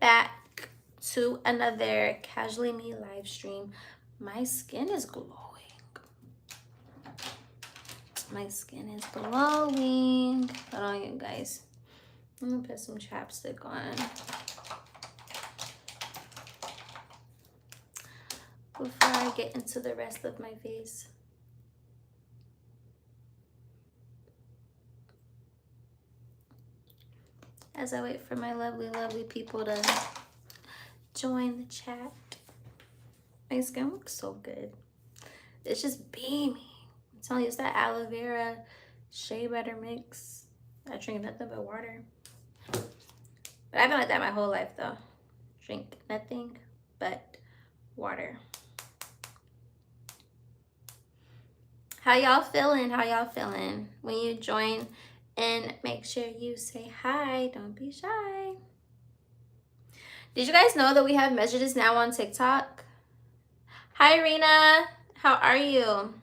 back to another Casually Me live stream. My skin is glowing. My skin is glowing. Hold on, you guys. I'm gonna put some chapstick on before I get into the rest of my face. As I wait for my lovely, lovely people to join the chat. My skin looks so good. It's just beaming. I'm telling you, it's that aloe vera shea butter mix. I drink nothing but water. But I've been like that my whole life though. Drink nothing but water. How y'all feeling? How y'all feeling? When you join in, make sure you say hi. Don't be shy. Did you guys know that we have messages now on TikTok? Hi, Rena. How are you?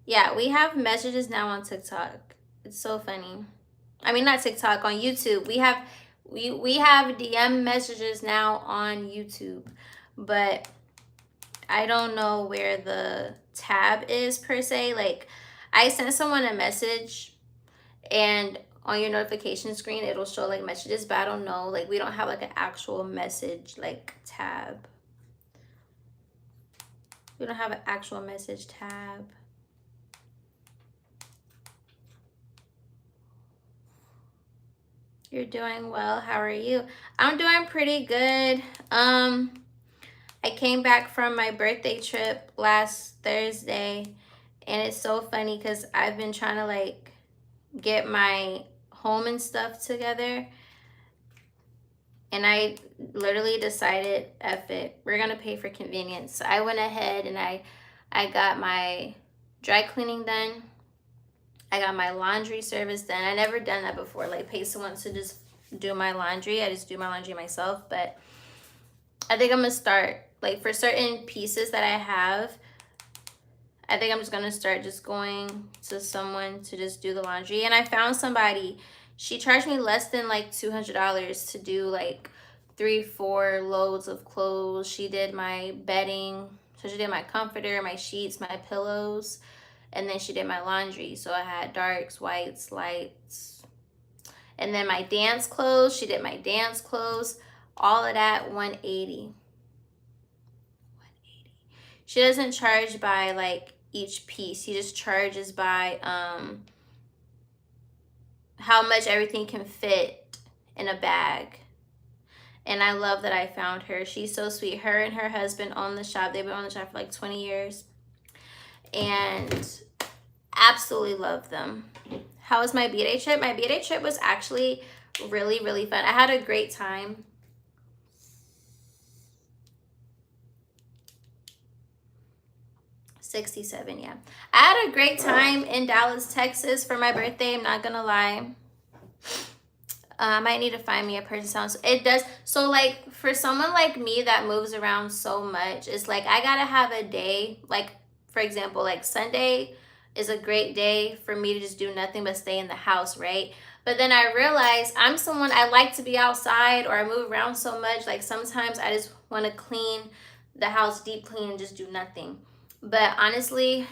Yeah, we have messages now on TikTok. It's so funny. I mean, not TikTok, on YouTube. We have DM messages now on YouTube, but I don't know where the tab is per se. Like, I sent someone a message and on your notification screen it'll show like messages, but I don't know, like we don't have like an actual message like tab. We don't have an actual message tab. You're doing well. How are you? I'm doing pretty good. I came back from my birthday trip last Thursday, and it's so funny because I've been trying to like get my home and stuff together, and I literally decided, F it, we're gonna pay for convenience. So I went ahead and I got my dry cleaning done. I got my laundry service done. I never done that before, like pay someone to just do my laundry. I just do my laundry myself, but I think I'm gonna start, like for certain pieces that I have, I think I'm just gonna start just going to someone to just do the laundry. And I found somebody, she charged me less than like $200 to do like 3-4 loads of clothes. She did my bedding, so she did my comforter, my sheets, my pillows, and then she did my laundry. So I had darks, whites, lights, and then my dance clothes, she did my dance clothes, all of that, $180. She doesn't charge by like each piece. She just charges by how much everything can fit in a bag. And I love that I found her. She's so sweet. Her and her husband own the shop. They've been on the shop for like 20 years. And absolutely love them. How was my B-Day trip? My B-Day trip was actually really, really fun. I had a great time. $67, yeah. I had a great time in Dallas, Texas for my birthday. I'm not gonna lie. I might need to find me a person. It does. So like for someone like me that moves around so much, it's like I gotta have a day. Like for example, like Sunday is a great day for me to just do nothing but stay in the house, right? But then I realized I'm someone, I like to be outside, or I move around so much. Like sometimes I just want to clean the house, deep clean, and just do nothing. But honestly,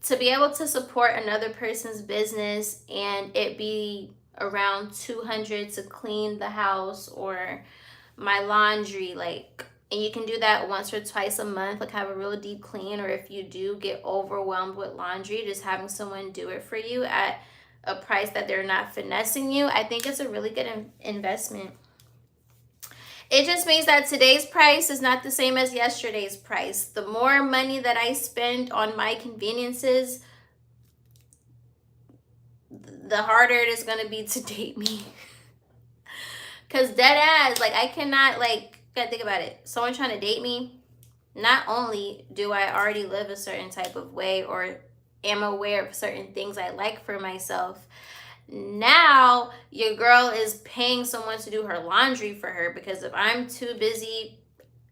to be able to support another person's business and it be around $200 to clean the house or my laundry, like, and you can do that once or twice a month, like have a real deep clean. Or if you do get overwhelmed with laundry, just having someone do it for you at a price that they're not finessing you, I think it's a really good investment. It just means that today's price is not the same as yesterday's price. The more money that I spend on my conveniences, the harder it is going to be to date me. Because dead ass, like I cannot, like, gotta think about it. Someone trying to date me, not only do I already live a certain type of way or am aware of certain things I like for myself, now your girl is paying someone to do her laundry for her, because if I'm too busy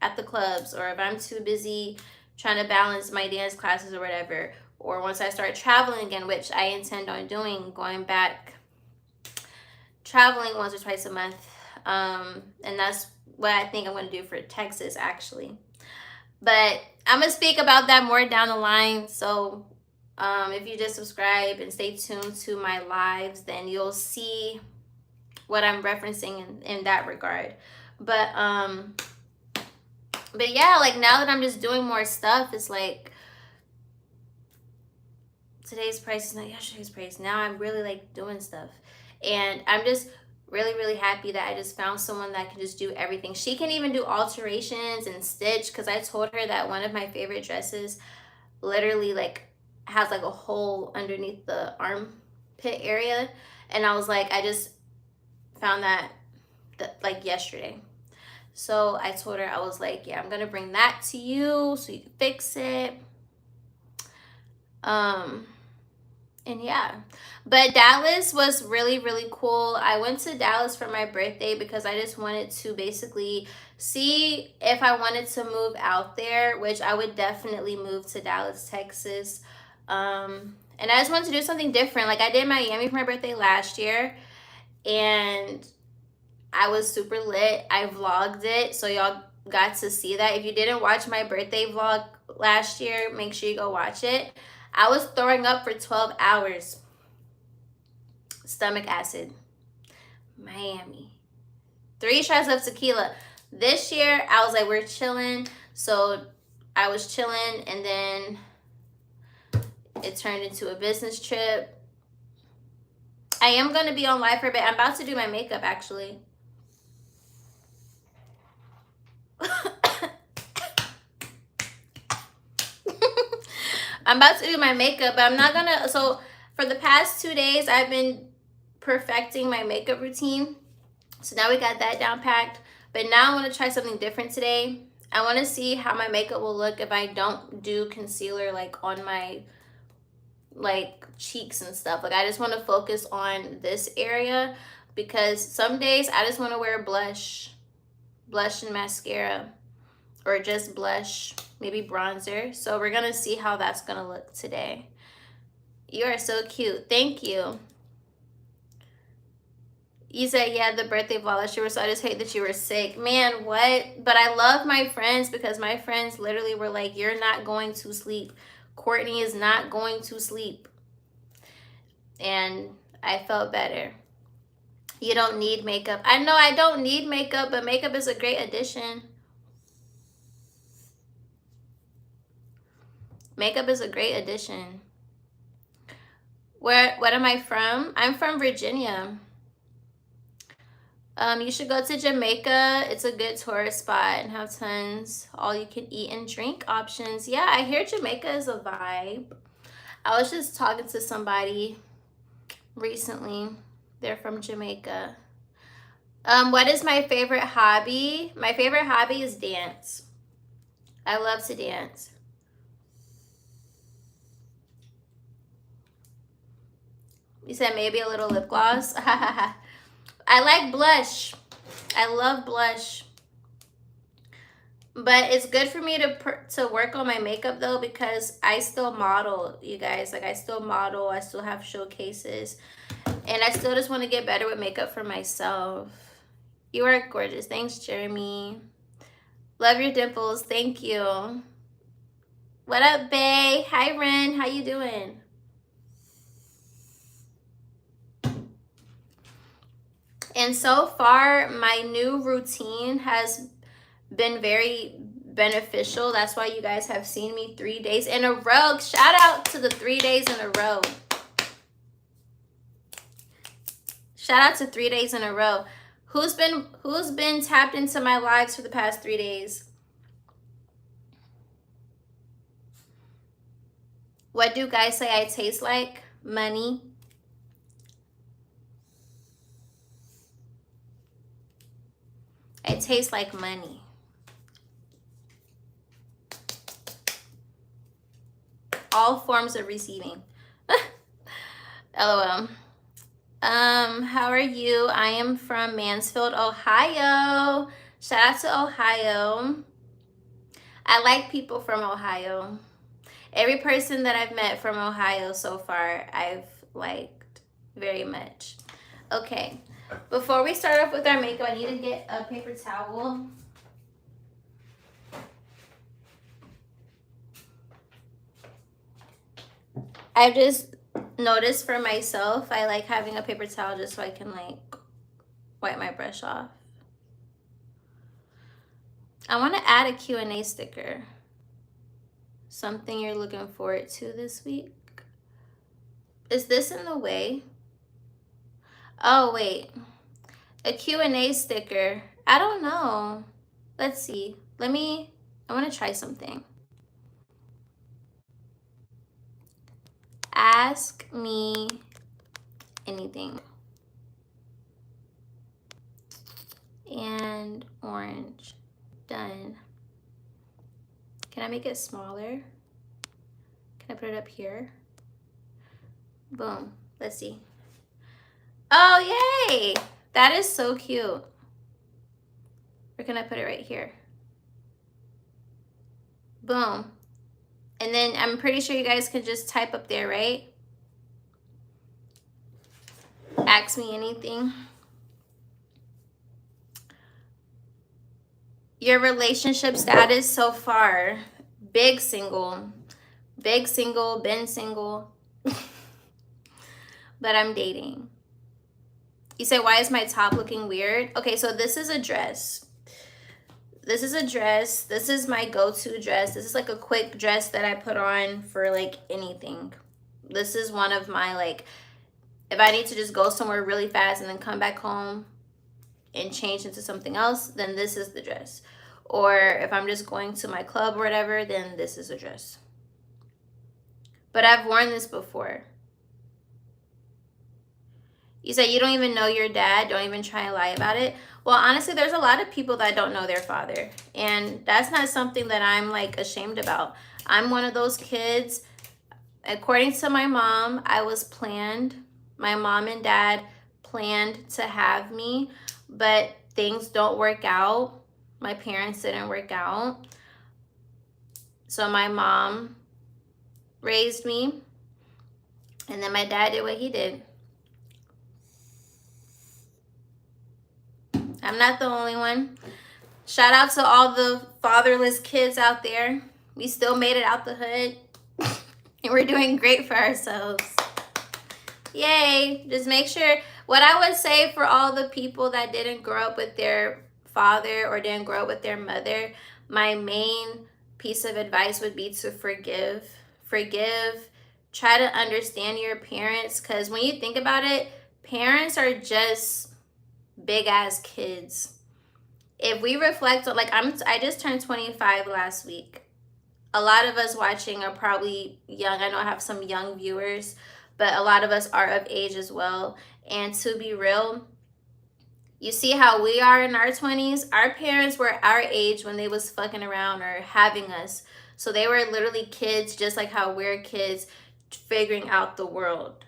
at the clubs, or if I'm too busy trying to balance my dance classes or whatever, or once I start traveling again, which I intend on doing, going back traveling once or twice a month, And that's what I think I'm going to do for Texas, actually. But I'm going to speak about that more down the line. So if you just subscribe and stay tuned to my lives, then you'll see what I'm referencing in that regard. But yeah, like now that I'm just doing more stuff, it's like today's price is not yesterday's price. Now I'm really like doing stuff. And I'm just really, really happy that I just found someone that can just do everything. She can even do alterations and stitch, because I told her that one of my favorite dresses literally like has like a hole underneath the armpit area. And I was like, I just found that like yesterday. So I told her, I was like, yeah, I'm gonna bring that to you so you can fix it. And yeah, but Dallas was really, really cool. I went to Dallas for my birthday because I just wanted to basically see if I wanted to move out there, which I would definitely move to Dallas, Texas. And I just wanted to do something different. Like I did Miami for my birthday last year, and I was super lit. I vlogged it, so y'all got to see that. If you didn't watch my birthday vlog last year, make sure you go watch it. I was throwing up for 12 hours. Stomach acid. Miami. 3 shots of tequila. This year, I was like, we're chilling. So I was chilling, and then it turned into a business trip. I am going to be on live for a bit. I'm about to do my makeup, actually. I'm about to do my makeup, but I'm not gonna. So for the past 2 days, I've been perfecting my makeup routine. So now we got that down packed. But now I want to try something different today. I want to see how my makeup will look if I don't do concealer like on my like cheeks and stuff. Like I just want to focus on this area, because some days I just want to wear blush and mascara, or just blush, maybe bronzer. So we're gonna see how that's gonna look today. You are so cute. Thank you. You said, yeah, the birthday vlog last year, so I just hate that you were sick. Man, what? But I love my friends, because my friends literally were like, you're not going to sleep. Courtney is not going to sleep. And I felt better. You don't need makeup. I know I don't need makeup, but makeup is a great addition. Makeup is a great addition. What am I from? I'm from Virginia. You should go to Jamaica. It's a good tourist spot and have tons all you can eat and drink options. Yeah, I hear Jamaica is a vibe. I was just talking to somebody recently. They're from Jamaica. What is my favorite hobby? My favorite hobby is dance. I love to dance. You said maybe a little lip gloss. I like blush. I love blush. But it's good for me to work on my makeup though, because I still model, you guys. Like I still model. I still have showcases. And I still just want to get better with makeup for myself. You are gorgeous. Thanks, Jeremy. Love your dimples. Thank you. What up, bae? Hi, Ren. How you doing? And so far, my new routine has been very beneficial. That's why you guys have seen me 3 days in a row. Shout out to the 3 days in a row. Shout out to 3 days in a row. Who's been tapped into my lives for the past 3 days? What do guys say I taste like? Money. I taste like money. All forms of receiving. LOL. How are you? I am from Mansfield, Ohio. Shout out to Ohio. I like people from Ohio. Every person that I've met from Ohio so far, I've liked very much. Okay. Before we start off with our makeup, I need to get a paper towel. I've just noticed for myself, I like having a paper towel just so I can like wipe my brush off. I want to add a Q&A sticker. Something you're looking forward to this week. Is this in the way? Oh, wait. A Q&A sticker. I don't know. Let's see. I want to try something. Ask me anything. And orange. Done. Can I make it smaller? Can I put it up here? Boom. Let's see. Oh, yay! That is so cute. Or can I put it right here? Boom. And then I'm pretty sure you guys can just type up there, right? Ask me anything. Your relationship status so far. Big single, been single. But I'm dating. You say, why is my top looking weird? Okay, so this is a dress. This is a dress. This is my go-to dress. This is like a quick dress that I put on for like anything. This is one of my like, if I need to just go somewhere really fast and then come back home and change into something else, then this is the dress. Or if I'm just going to my club or whatever, then this is a dress. But I've worn this before. You say you don't even know your dad, don't even try and lie about it. Well, honestly, there's a lot of people that don't know their father. And that's not something that I'm like ashamed about. I'm one of those kids, according to my mom, I was planned. My mom and dad planned to have me, but things don't work out. My parents didn't work out. So my mom raised me, and then my dad did what he did. I'm not the only one. Shout out to all the fatherless kids out there. We still made it out the hood, and we're doing great for ourselves. Yay. Just make sure, what I would say for all the people that didn't grow up with their father or didn't grow up with their mother, my main piece of advice would be to forgive. Try to understand your parents, because when you think about it, parents are just big ass kids. If we reflect on, like, I just turned 25 last week. A lot of us watching are probably young. I know I have some young viewers, but a lot of us are of age as well. And to be real, you see how we are in our 20s? Our parents were our age when they was fucking around or having us. So they were literally kids, just like how we're kids, figuring out the world.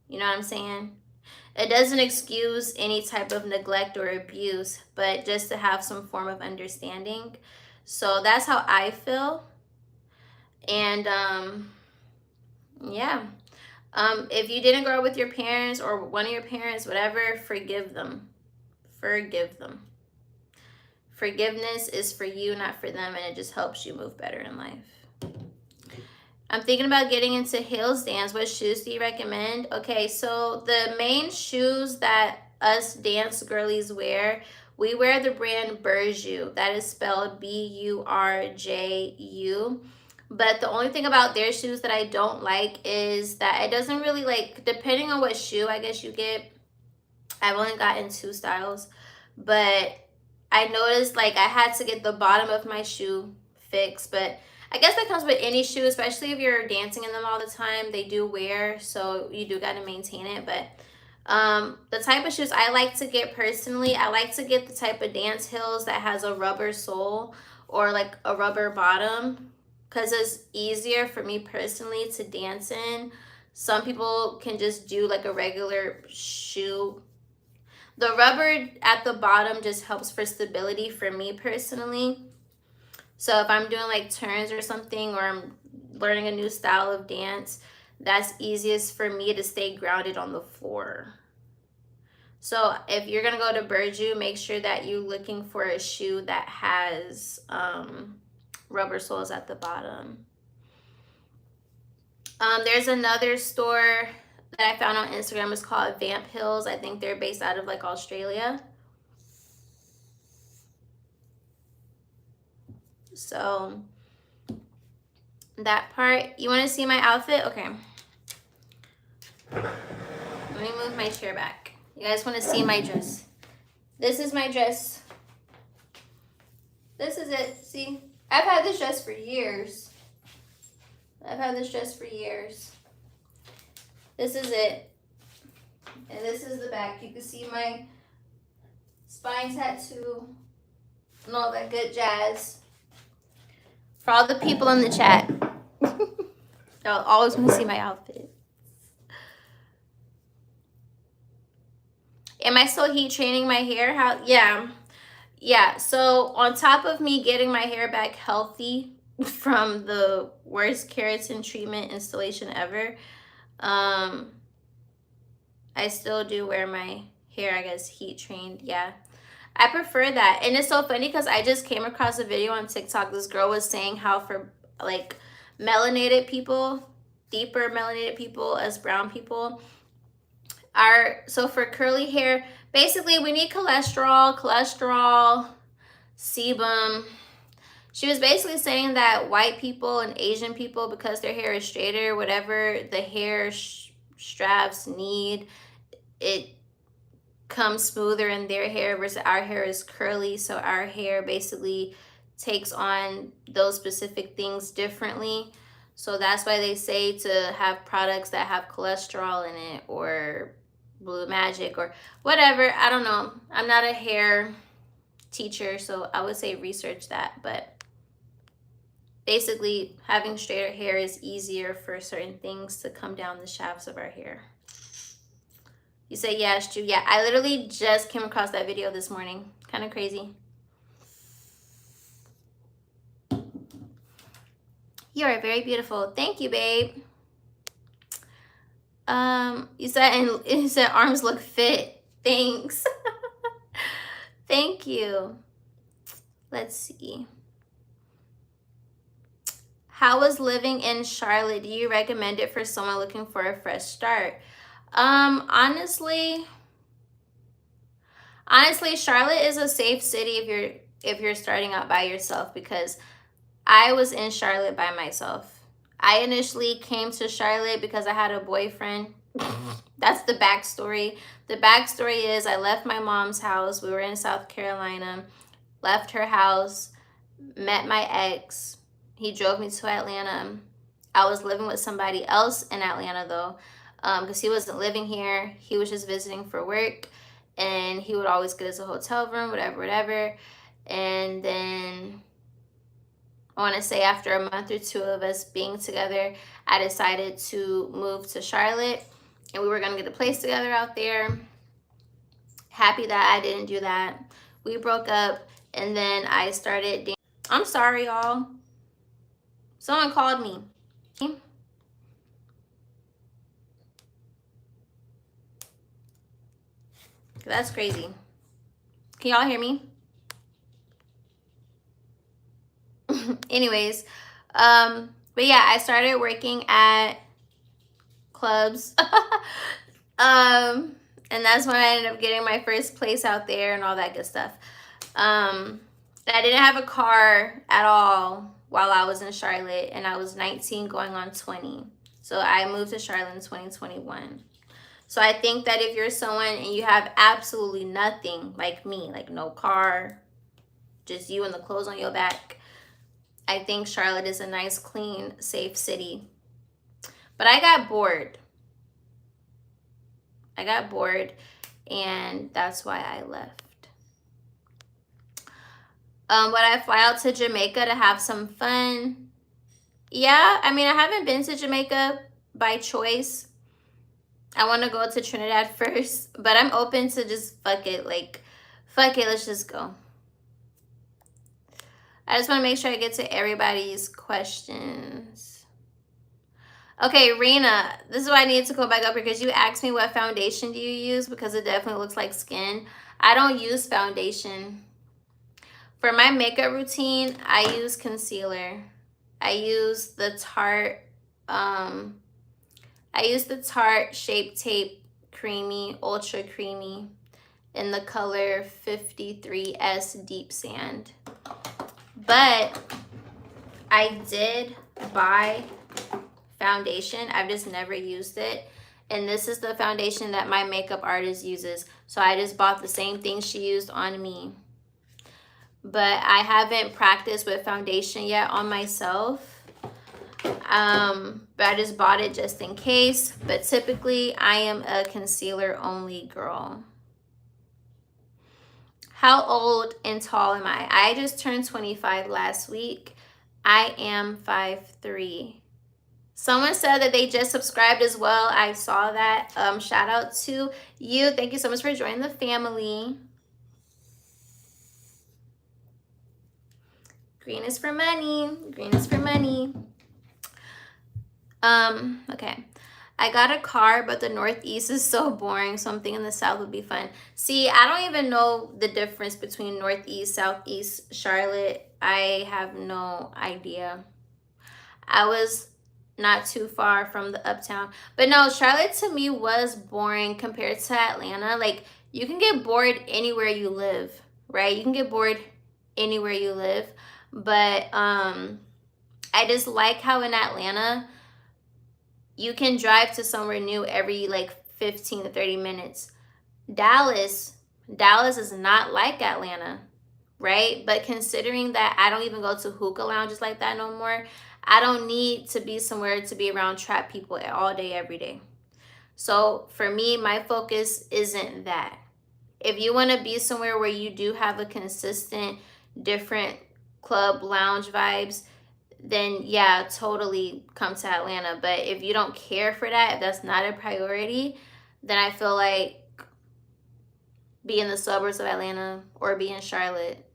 You know what I'm saying? It doesn't excuse any type of neglect or abuse, but just to have some form of understanding. So that's how I feel. And yeah. If you didn't grow up with your parents or one of your parents, whatever, forgive them. Forgiveness is for you, not for them, and it just helps you move better in life. I'm thinking about getting into heels dance. What shoes do you recommend? Okay, so the main shoes that us dance girlies wear, we wear the brand Burju. That is spelled Burju. But the only thing about their shoes that I don't like is that it doesn't really, like, depending on what shoe I guess you get, I've only gotten 2 styles. But I noticed, like, I had to get the bottom of my shoe fixed. But I guess that comes with any shoe, especially if you're dancing in them all the time. They do wear, so you do got to maintain it. But the type of shoes I like to get personally, I like to get the type of dance heels that has a rubber sole or like a rubber bottom, because it's easier for me personally to dance in. Some people can just do like a regular shoe. The rubber at the bottom just helps for stability for me personally. So if I'm doing like turns or something, or I'm learning a new style of dance, that's easiest for me to stay grounded on the floor. So if you're gonna go to Burju, make sure that you're looking for a shoe that has rubber soles at the bottom. There's another store that I found on Instagram. It's called Vamp Hills. I think they're based out of like Australia. So that part. You want to see my outfit? Okay. Let me move my chair back. You guys want to see my dress? This is my dress. This is it. See? I've had this dress for years. This is it. And this is the back. You can see my spine tattoo and all that good jazz. For all the people in the chat, y'all always want to see my outfit. Am I still heat training my hair? How? Yeah. So on top of me getting my hair back healthy from the worst keratin treatment installation ever, I still do wear my hair, I guess, heat trained. Yeah, I prefer that. And it's so funny because I just came across a video on TikTok. This girl was saying how for like melanated people, deeper melanated people as brown people, so for curly hair, basically we need cholesterol, sebum. She was basically saying that white people and Asian people, because their hair is straighter, whatever the hair straps need, it comes smoother in their hair versus our hair is curly. So our hair basically takes on those specific things differently. So that's why they say to have products that have cholesterol in it, or Blue Magic, or whatever. I don't know. I'm not a hair teacher, so I would say research that. But basically, having straighter hair is easier for certain things to come down the shafts of our hair. You say yes, Drew. Yeah, I literally just came across that video this morning. Kind of crazy. You are very beautiful. Thank you, babe. You said arms look fit. Thanks. Thank you. Let's see. How was living in Charlotte? Do you recommend it for someone looking for a fresh start? Honestly, Charlotte is a safe city if you're starting out by yourself, because I was in Charlotte by myself. I initially came to Charlotte because I had a boyfriend. That's the backstory. The backstory is I left my mom's house. We were in South Carolina, left her house, met my ex. He drove me to Atlanta. I was living with somebody else in Atlanta though, because he wasn't living here. He was just visiting for work, and he would always get us a hotel room, whatever. And then I want to say after a month or two of us being together, I decided to move to Charlotte, and we were going to get a place together out there. Happy that I didn't do that. We broke up, and then I started dating. I'm sorry, y'all. Someone called me. That's crazy. Can y'all hear me? Anyways, but yeah, I started working at clubs. And that's when I ended up getting my first place out there and all that good stuff. I didn't have a car at all while I was in Charlotte, and I was 19 going on 20. So I moved to Charlotte in 2021. So I think that if you're someone and you have absolutely nothing, like me, like no car, just you and the clothes on your back, I think Charlotte is a nice, clean, safe city. But I got bored. And that's why I left. Would I fly out to Jamaica to have some fun? Yeah, I mean, I haven't been to Jamaica by choice. I want to go to Trinidad first, but I'm open to just fuck it, let's just go. I just want to make sure I get to everybody's questions. Okay, Rena, this is why I need to go back up here because you asked me what foundation do you use because it definitely looks like skin. I don't use foundation. For my makeup routine, I use concealer. I use the Tarte, um, Shape Tape Creamy, Ultra Creamy in the color 53S Deep Sand. But I did buy foundation. I've just never used it. And this is the foundation that my makeup artist uses. So I just bought the same thing she used on me. But I haven't practiced with foundation yet on myself. But I just bought it just in case. But typically I am a concealer only girl. How old and tall am I? I just turned 25 last week. I am 5'3". Someone said that they just subscribed as well. I saw that. Shout out to you. Thank you so much for joining the family. Green is for money. Green is for money. Okay. I got a car, but the Northeast is so boring, so I'm thinking the South would be fun. See, I don't even know the difference between Northeast, Southeast, Charlotte. I have no idea. I was not too far from the uptown. But no, Charlotte to me was boring compared to Atlanta. Like, you can get bored anywhere you live, right? You can get bored anywhere you live. But I just like how in Atlanta, you can drive to somewhere new every like 15 to 30 minutes. Dallas is not like Atlanta, right? But considering that I don't even go to hookah lounges like that no more, I don't need to be somewhere to be around trap people all day, every day. So for me, my focus isn't that. If you want to be somewhere where you do have a consistent, different club lounge vibes, then yeah, totally come to Atlanta. But if you don't care for that, if that's not a priority, then I feel like be in the suburbs of Atlanta or be in Charlotte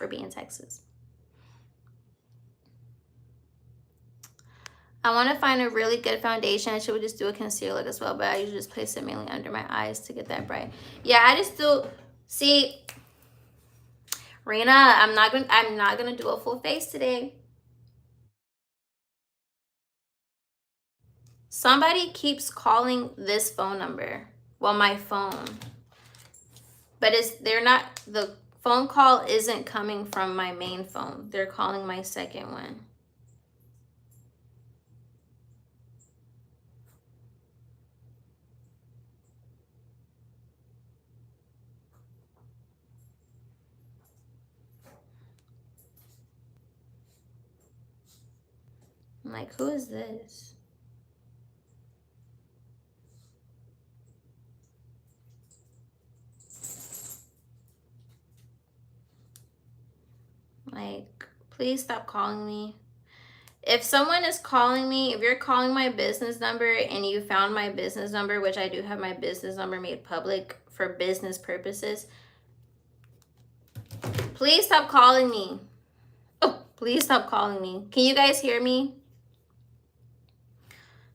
or be in Texas. I want to find a really good foundation. I should just do a concealer as well, but I usually just place it mainly under my eyes to get that bright. Yeah, I just do. See, Rena, I'm not gonna do a full face today. Somebody keeps calling this phone number. Well, my phone. But the phone call isn't coming from my main phone. They're calling my second one. I'm like, who is this? Like, please stop calling me. If someone is calling me, if you're calling my business number and you found my business number, which I do have my business number made public for business purposes, please stop calling me. Oh, please stop calling me. Can you guys hear me?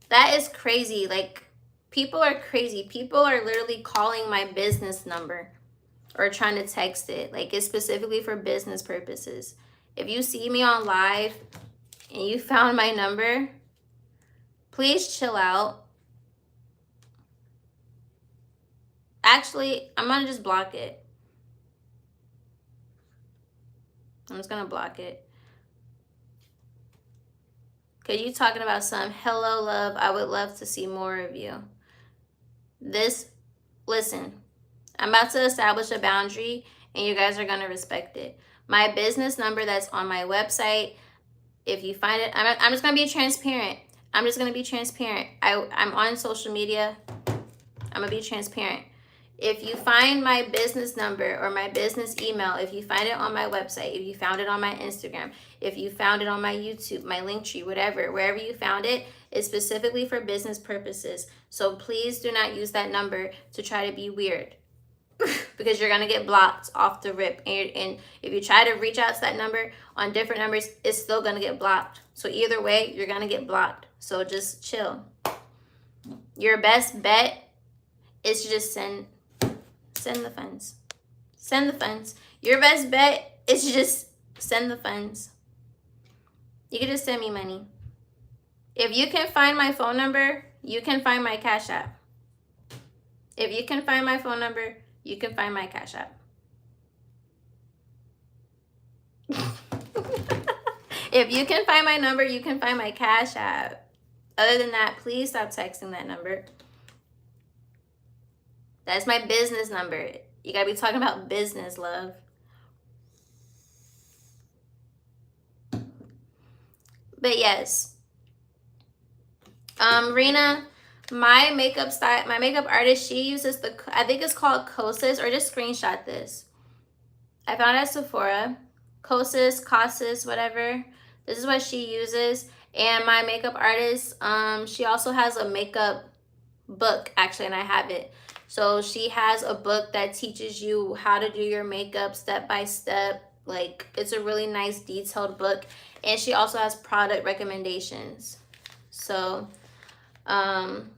That is crazy. Like, people are crazy. People are literally calling my business number or trying to text it. Like, it's specifically for business purposes. If you see me on live and you found my number, please chill out. Actually, I'm gonna just block it. I'm just gonna block it. Because you talking about some, hello, love, I would love to see more of you. Listen, I'm about to establish a boundary and you guys are gonna respect it. My business number that's on my website, if you find it, I'm just gonna be transparent. I'm on social media. I'm gonna be transparent. If you find my business number or my business email, if you find it on my website, if you found it on my Instagram, if you found it on my YouTube, my Linktree, whatever, wherever you found it, it's specifically for business purposes. So please do not use that number to try to be weird because you're going to get blocked off the rip. And if you try to reach out to that number on different numbers, it's still going to get blocked. So either way, you're going to get blocked. So just chill. Your best bet is to just send the funds. Send the funds. Your best bet is to just send the funds. You can just send me money. If you can find my phone number, you can find my Cash App. If you can find my phone number, you can find my Cash App. If you can find my number, you can find my Cash App. Other than that, please stop texting that number. That's my business number. You gotta be talking about business, love. But yes. Rena, my makeup artist, she uses I think it's called Kosas, or just screenshot this. I found it at Sephora. Kosas, whatever. This is what she uses. And my makeup artist, she also has a makeup book, actually, and I have it. So she has a book that teaches you how to do your makeup step by step. Like, it's a really nice detailed book. And she also has product recommendations. So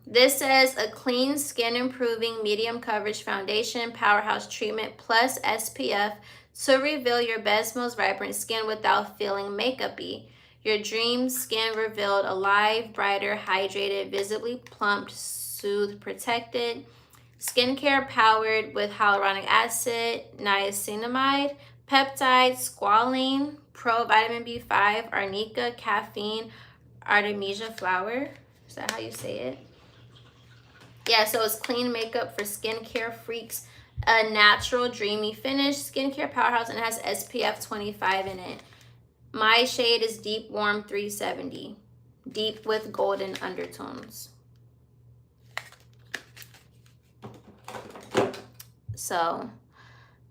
this says a clean skin improving medium coverage foundation powerhouse treatment plus SPF to reveal your best, most vibrant skin without feeling makeup-y. Your dream skin revealed, alive, brighter, hydrated, visibly plumped, soothed, protected. Skincare powered with hyaluronic acid, niacinamide, peptides, squalene, pro vitamin B5, arnica, caffeine, artemisia flower. Is that how you say it? Yeah, so it's clean makeup for skincare freaks. A natural, dreamy finish, skincare powerhouse, and it has SPF 25 in it. My shade is Deep Warm 370. Deep with golden undertones. So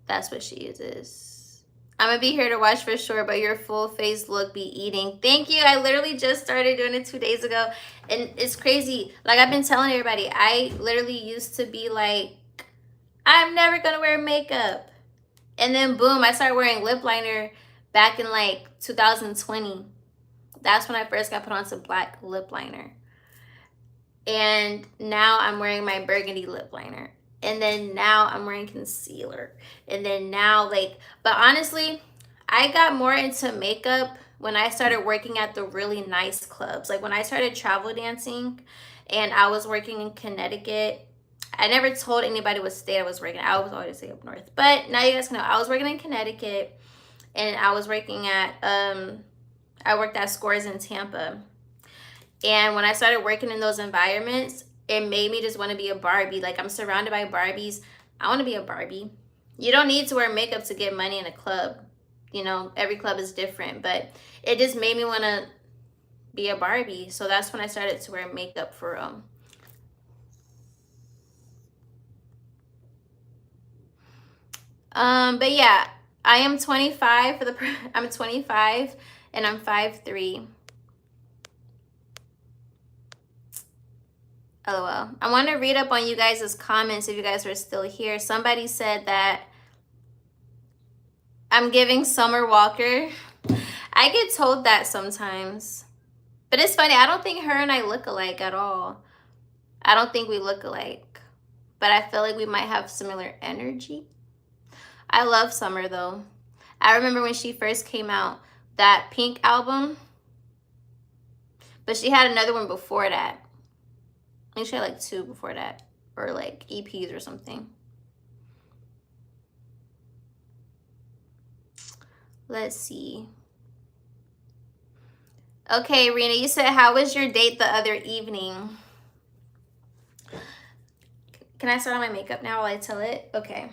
that's what she uses. I'm gonna be here to watch for sure, but your full face look be eating. Thank you. I literally just started doing it 2 days ago, and it's crazy. Like, I've been telling everybody, I literally used to be like, I'm never gonna wear makeup. And then boom, I started wearing lip liner back in like 2020. That's when I first got put on some black lip liner. And now I'm wearing my burgundy lip liner. And then now I'm wearing concealer. And then now, like, but honestly, I got more into makeup when I started working at the really nice clubs. Like, when I started travel dancing and I was working in Connecticut, I never told anybody what state I was working. I was always say up north. But now you guys know, I was working in Connecticut, and I was working at, I worked at Scores in Tampa. And when I started working in those environments, it made me just want to be a Barbie. Like, I'm surrounded by Barbies. I want to be a Barbie. You don't need to wear makeup to get money in a club. You know, every club is different. But it just made me want to be a Barbie. So that's when I started to wear makeup for but yeah, I am 25 for the I'm 25 and I'm 5'3". LOL. I want to read up on you guys' comments if you guys are still here. Somebody said that I'm giving Summer Walker. I get told that sometimes. But it's funny. I don't think her and I look alike at all. I don't think we look alike. But I feel like we might have similar energy. I love Summer, though. I remember when she first came out, that Pink album. But she had another one before that. I think she had like 2 before that, or like EPs or something. Let's see. Okay, Rena, you said, how was your date the other evening? Can I start on my makeup now while I tell it? Okay.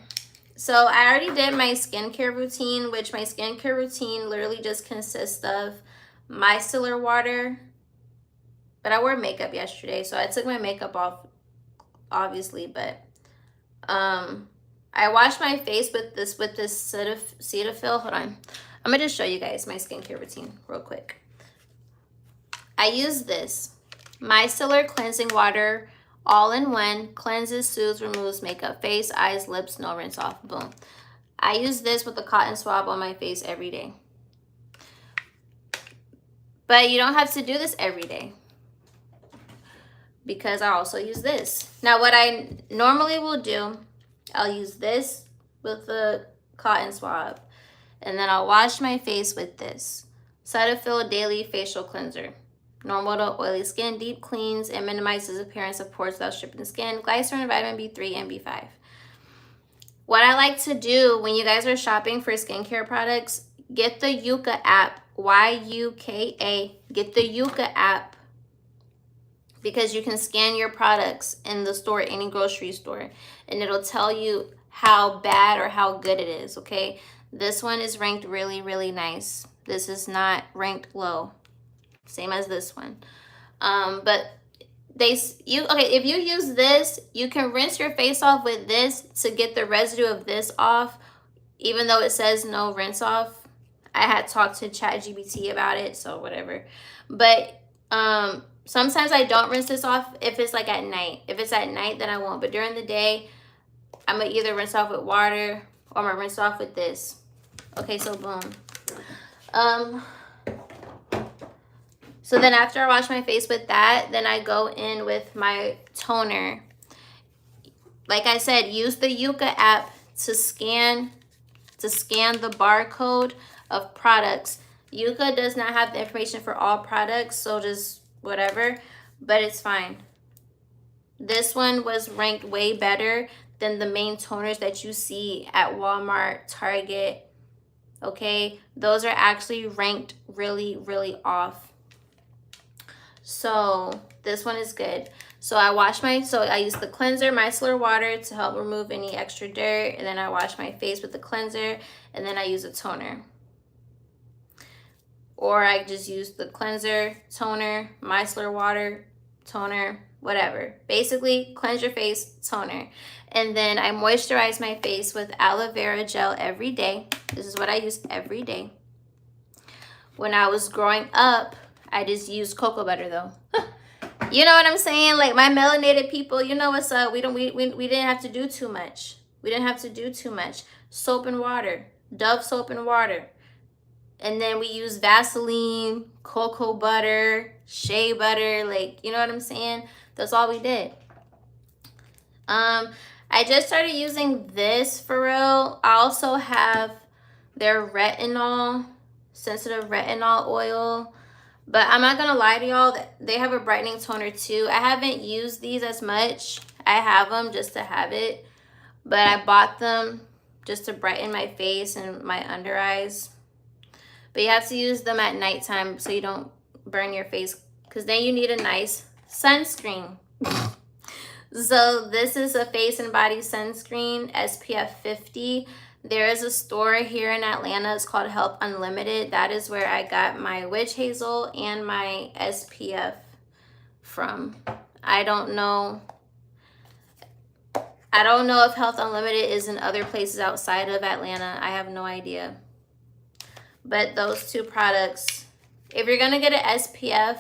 So I already did my skincare routine, which my skincare routine literally just consists of micellar water. But I wore makeup yesterday, so I took my makeup off, obviously. But I washed my face with this Cetaphil. Hold on, I'm gonna just show you guys my skincare routine real quick. I use this micellar cleansing water, all in one. Cleanses, soothes, removes makeup, face, eyes, lips, no rinse off. Boom. I use this with a cotton swab on my face every day. But you don't have to do this every day. because I also use this. Now, what I normally will do, I'll use this with the cotton swab, and then I'll wash my face with this Cetaphil Daily Facial Cleanser. Normal to oily skin, deep cleans, and minimizes appearance of pores without stripping the skin. Glycerin, vitamin B3, and B5. What I like to do when you guys are shopping for skincare products, get the Yuka app, Y-U-K-A. Get the Yuka app because you can scan your products in the store, any grocery store, and it'll tell you how bad or how good it is, okay? This one is ranked really, really nice. This is not ranked low. Same as this one. But if you use this, you can rinse your face off with this to get the residue of this off, even though it says no rinse off. I had talked to ChatGPT about it, so whatever. But sometimes I don't rinse this off if it's like at night. If it's at night, then I won't. But during the day, I'm gonna either rinse off with water or I'm gonna rinse off with this. Okay, so boom. So then after I wash my face with that, then I go in with my toner. Like I said, use the Yuka app to scan the barcode of products. Yuka does not have the information for all products, so just whatever, but it's fine. This one was ranked way better than the main toners that you see at Walmart, Target, okay? Those are actually ranked really, really off. So this one is good. So I use the cleanser, micellar water to help remove any extra dirt. And then I wash my face with the cleanser, and then I use a toner. Or I just use the cleanser, toner, micellar water, toner, whatever. Basically, cleanse your face, toner. And then I moisturize my face with aloe vera gel every day. This is what I use every day. When I was growing up, I just used cocoa butter though. You know what I'm saying? Like my melanated people, you know what's up. We didn't have to do too much. We didn't have to do too much. Soap and water, Dove soap and water. And then we use Vaseline, cocoa butter, shea butter, like, you know what I'm saying? That's all we did. I just started using this for real. I also have their retinol, sensitive retinol oil. But I'm not going to lie to y'all, they have a brightening toner too. I haven't used these as much. I have them just to have it. But I bought them just to brighten my face and my under eyes. But you have to use them at nighttime so you don't burn your face. Because then you need a nice sunscreen. So this is a face and body sunscreen, SPF 50. There is a store here in Atlanta. It's called Help Unlimited. That is where I got my witch hazel and my SPF from. I don't know if Health Unlimited is in other places outside of Atlanta. I have no idea. But those two products, if you're going to get an SPF,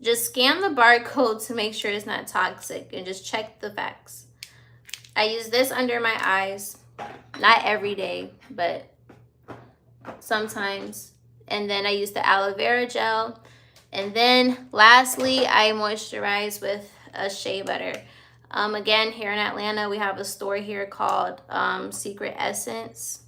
just scan the barcode to make sure it's not toxic and just check the facts. I use this under my eyes. Not every day, but sometimes. And then I use the aloe vera gel. And then lastly, I moisturize with a shea butter. Again, here in Atlanta, we have a store here called Secret Essence.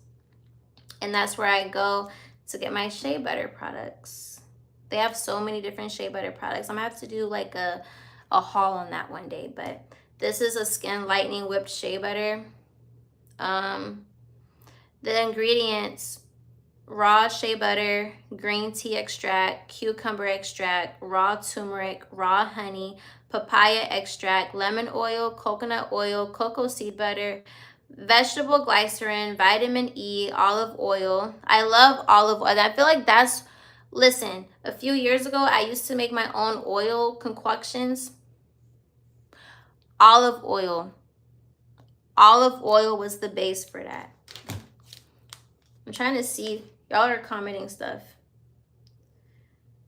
And that's where I go to get my shea butter products. They have so many different shea butter products. I'm gonna have to do like a haul on that one day. But this is a skin lightening whipped shea butter. The ingredients: raw shea butter, green tea extract, cucumber extract, raw turmeric, raw honey, papaya extract, lemon oil, coconut oil, cocoa seed butter, vegetable glycerin, vitamin E, olive oil. I love olive oil. I feel like that's, listen, a few years ago, I used to make my own oil concoctions. Olive oil. Olive oil was the base for that. I'm trying to see. Y'all are commenting stuff.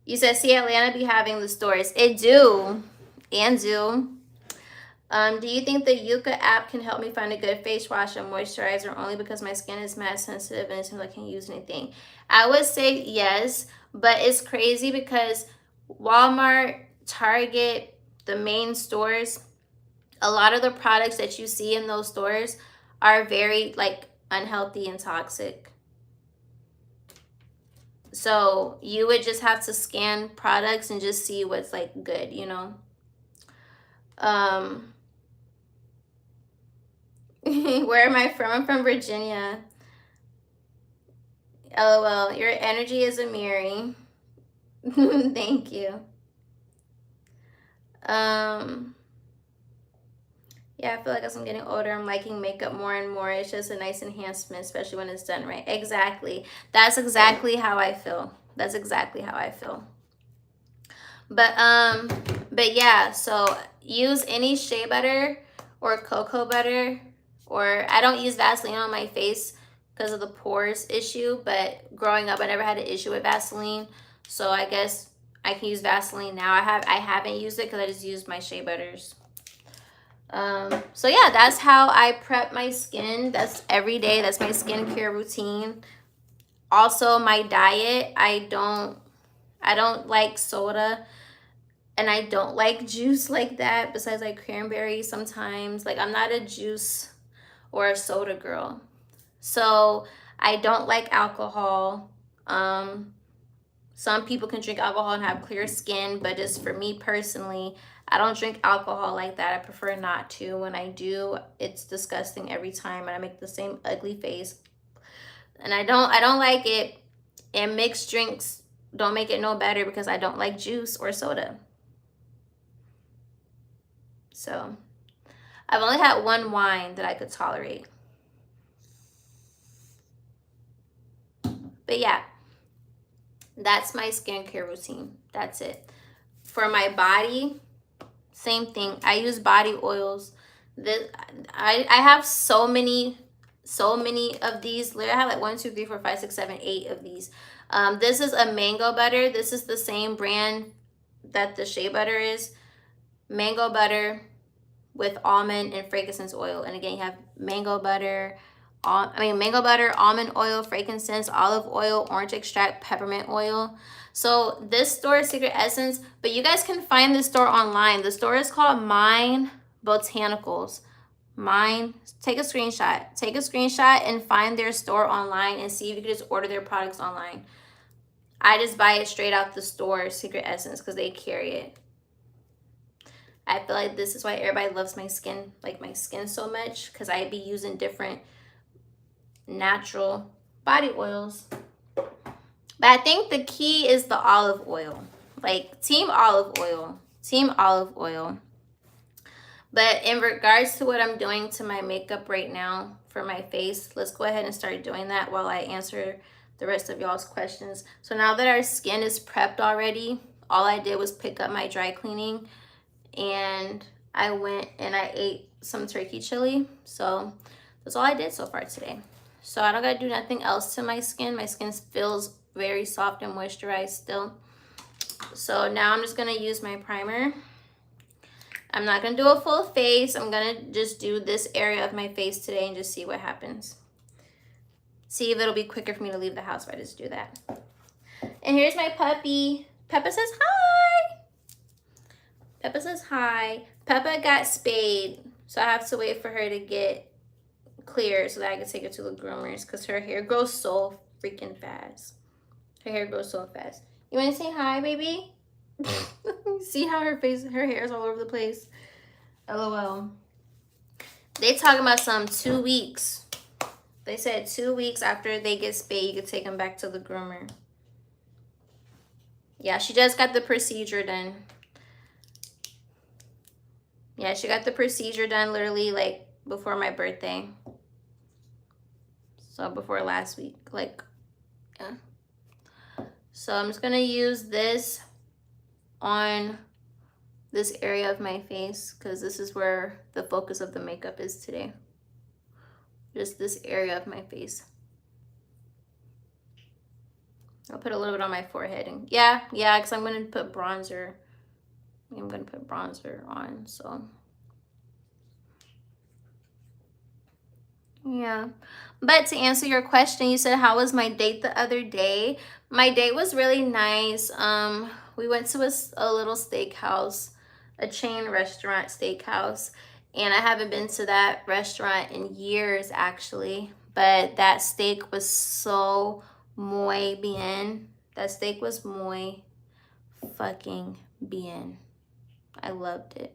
You said, see, Atlanta be having the stores. It do. And do. Do you think the Yuka app can help me find a good face wash and moisturizer only because my skin is matte sensitive and it seems like I can't use anything? I would say yes, but it's crazy because Walmart, Target, the main stores, a lot of the products that you see in those stores are very like unhealthy and toxic. So you would just have to scan products and just see what's like good, you know. Where am I from? I'm from Virginia. LOL, your energy is a mirroring. Thank you. Yeah, I feel like as I'm getting older, I'm liking makeup more and more. It's just a nice enhancement, especially when it's done right. Exactly. That's exactly how I feel. That's exactly how I feel. But yeah, so use any shea butter or cocoa butter, or I don't use Vaseline on my face because of the pores issue, but growing up I never had an issue with Vaseline. So I guess I can use Vaseline now. I haven't used it because I just used my shea butters. So yeah, that's how I prep my skin. That's every day. That's my skincare routine. Also, my diet, I don't like soda, and I don't like juice like that, besides like cranberry sometimes. Like, I'm not a juice or a soda girl. So I don't like alcohol. Some people can drink alcohol and have clear skin, but just for me personally, I don't drink alcohol like that. I prefer not to. When I do, it's disgusting every time, and I make the same ugly face. And I don't like it. And mixed drinks don't make it no better because I don't like juice or soda. So I've only had one wine that I could tolerate. But yeah, that's my skincare routine. That's it. For my body, same thing. I use body oils. I have so many of these. I have like 1, 2, 3, 4, 5, 6, 7, 8 of these. This is a mango butter. This is the same brand that the shea butter is. Mango butter with almond and frankincense oil. And again, you have mango butter, almond oil, frankincense, olive oil, orange extract, peppermint oil. So this store is Secret Essence, but you guys can find this store online. The store is called Mine Botanicals. Take a screenshot and find their store online and see if you can just order their products online. I just buy it straight out the store, Secret Essence, because they carry it. I feel like this is why everybody loves my skin, so much, because I be using different natural body oils. But I think the key is the olive oil. Like, team olive oil. But in regards to what I'm doing to my makeup right now for my face, let's go ahead and start doing that while I answer the rest of y'all's questions. So now that our skin is prepped already, all I did was pick up my dry cleaning, and I went and I ate some turkey chili. So that's all I did so far today. So I don't gotta do nothing else to my skin. My skin feels very soft and moisturized still. So now I'm just gonna use my primer. I'm not gonna do a full face. I'm gonna just do this area of my face today and just see what happens. See if it'll be quicker for me to leave the house if I just do that. And here's my puppy. Peppa says hi. Peppa says hi. Peppa got spayed, so I have to wait for her to get clear so that I can take her to the groomers, because her hair grows so freaking fast. Her hair grows so fast. You want to say hi, baby? See how her hair is all over the place? LOL. They talking about some 2 weeks. They said 2 weeks after they get spayed, you could take them back to the groomer. Yeah, she just got the procedure done. Yeah, she got the procedure done literally like before my birthday. So before last week, like, yeah. So I'm just gonna use this on this area of my face because this is where the focus of the makeup is today. Just this area of my face. I'll put a little bit on my forehead, and yeah, because I'm gonna put bronzer. I'm gonna put bronzer on, so yeah. But to answer your question, you said how was my date the other day? My date was really nice. We went to a little steakhouse. a chain restaurant steakhouse. And I haven't been to that restaurant in years, actually. But that steak was so muy bien. That steak was muy fucking bien. I loved it.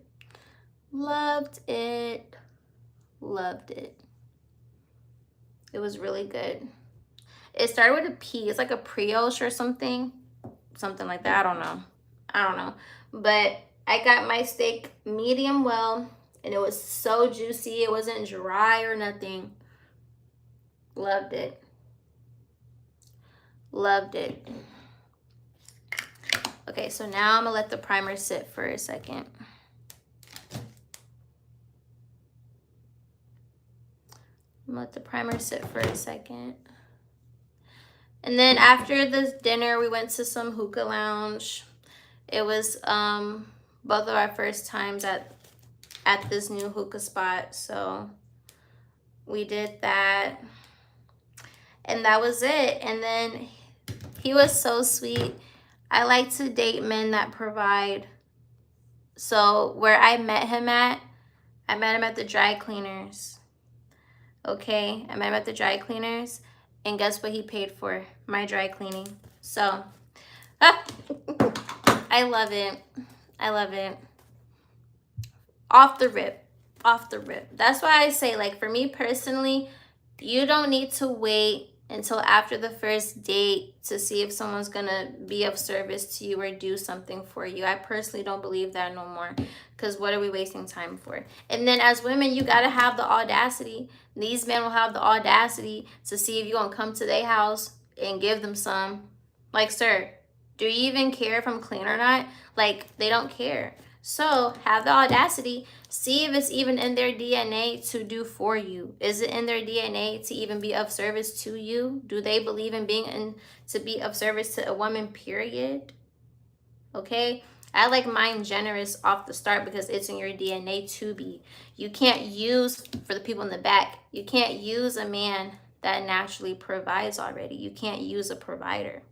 Loved it. Loved it. It was really good. It started with a P. It's like a brioche or something. Something like that. I don't know. But I got my steak medium well. And it was so juicy. It wasn't dry or nothing. Loved it. Loved it. Okay, so now I'm going to let the primer sit for a second. I'm gonna let the primer sit for a second. And then after the dinner, we went to some hookah lounge. It was both of our first times at this new hookah spot. So we did that. And that was it. And then he was so sweet. I like to date men that provide. So where I met him at the dry cleaners. Okay, I met him at the dry cleaners, and guess what he paid for? My dry cleaning. So, I love it. I love it. Off the rip. Off the rip. That's why I say, like, for me personally, you don't need to wait until after the first date to see if someone's gonna be of service to you or do something for you. I personally don't believe that no more, because what are we wasting time for? And then as women, you gotta have the audacity. These men will have the audacity to see if you're gonna come to their house and give them some. Like, sir, do you even care if I'm clean or not? Like, they don't care. So have the audacity. See if it's even in their DNA to do for you. Is it in their DNA to even be of service to you? Do they believe in to be of service to a woman, period? Okay? I like mine generous off the start because it's in your DNA to be. You can't use, for the people in the back, you can't use a man that naturally provides already. You can't use a provider.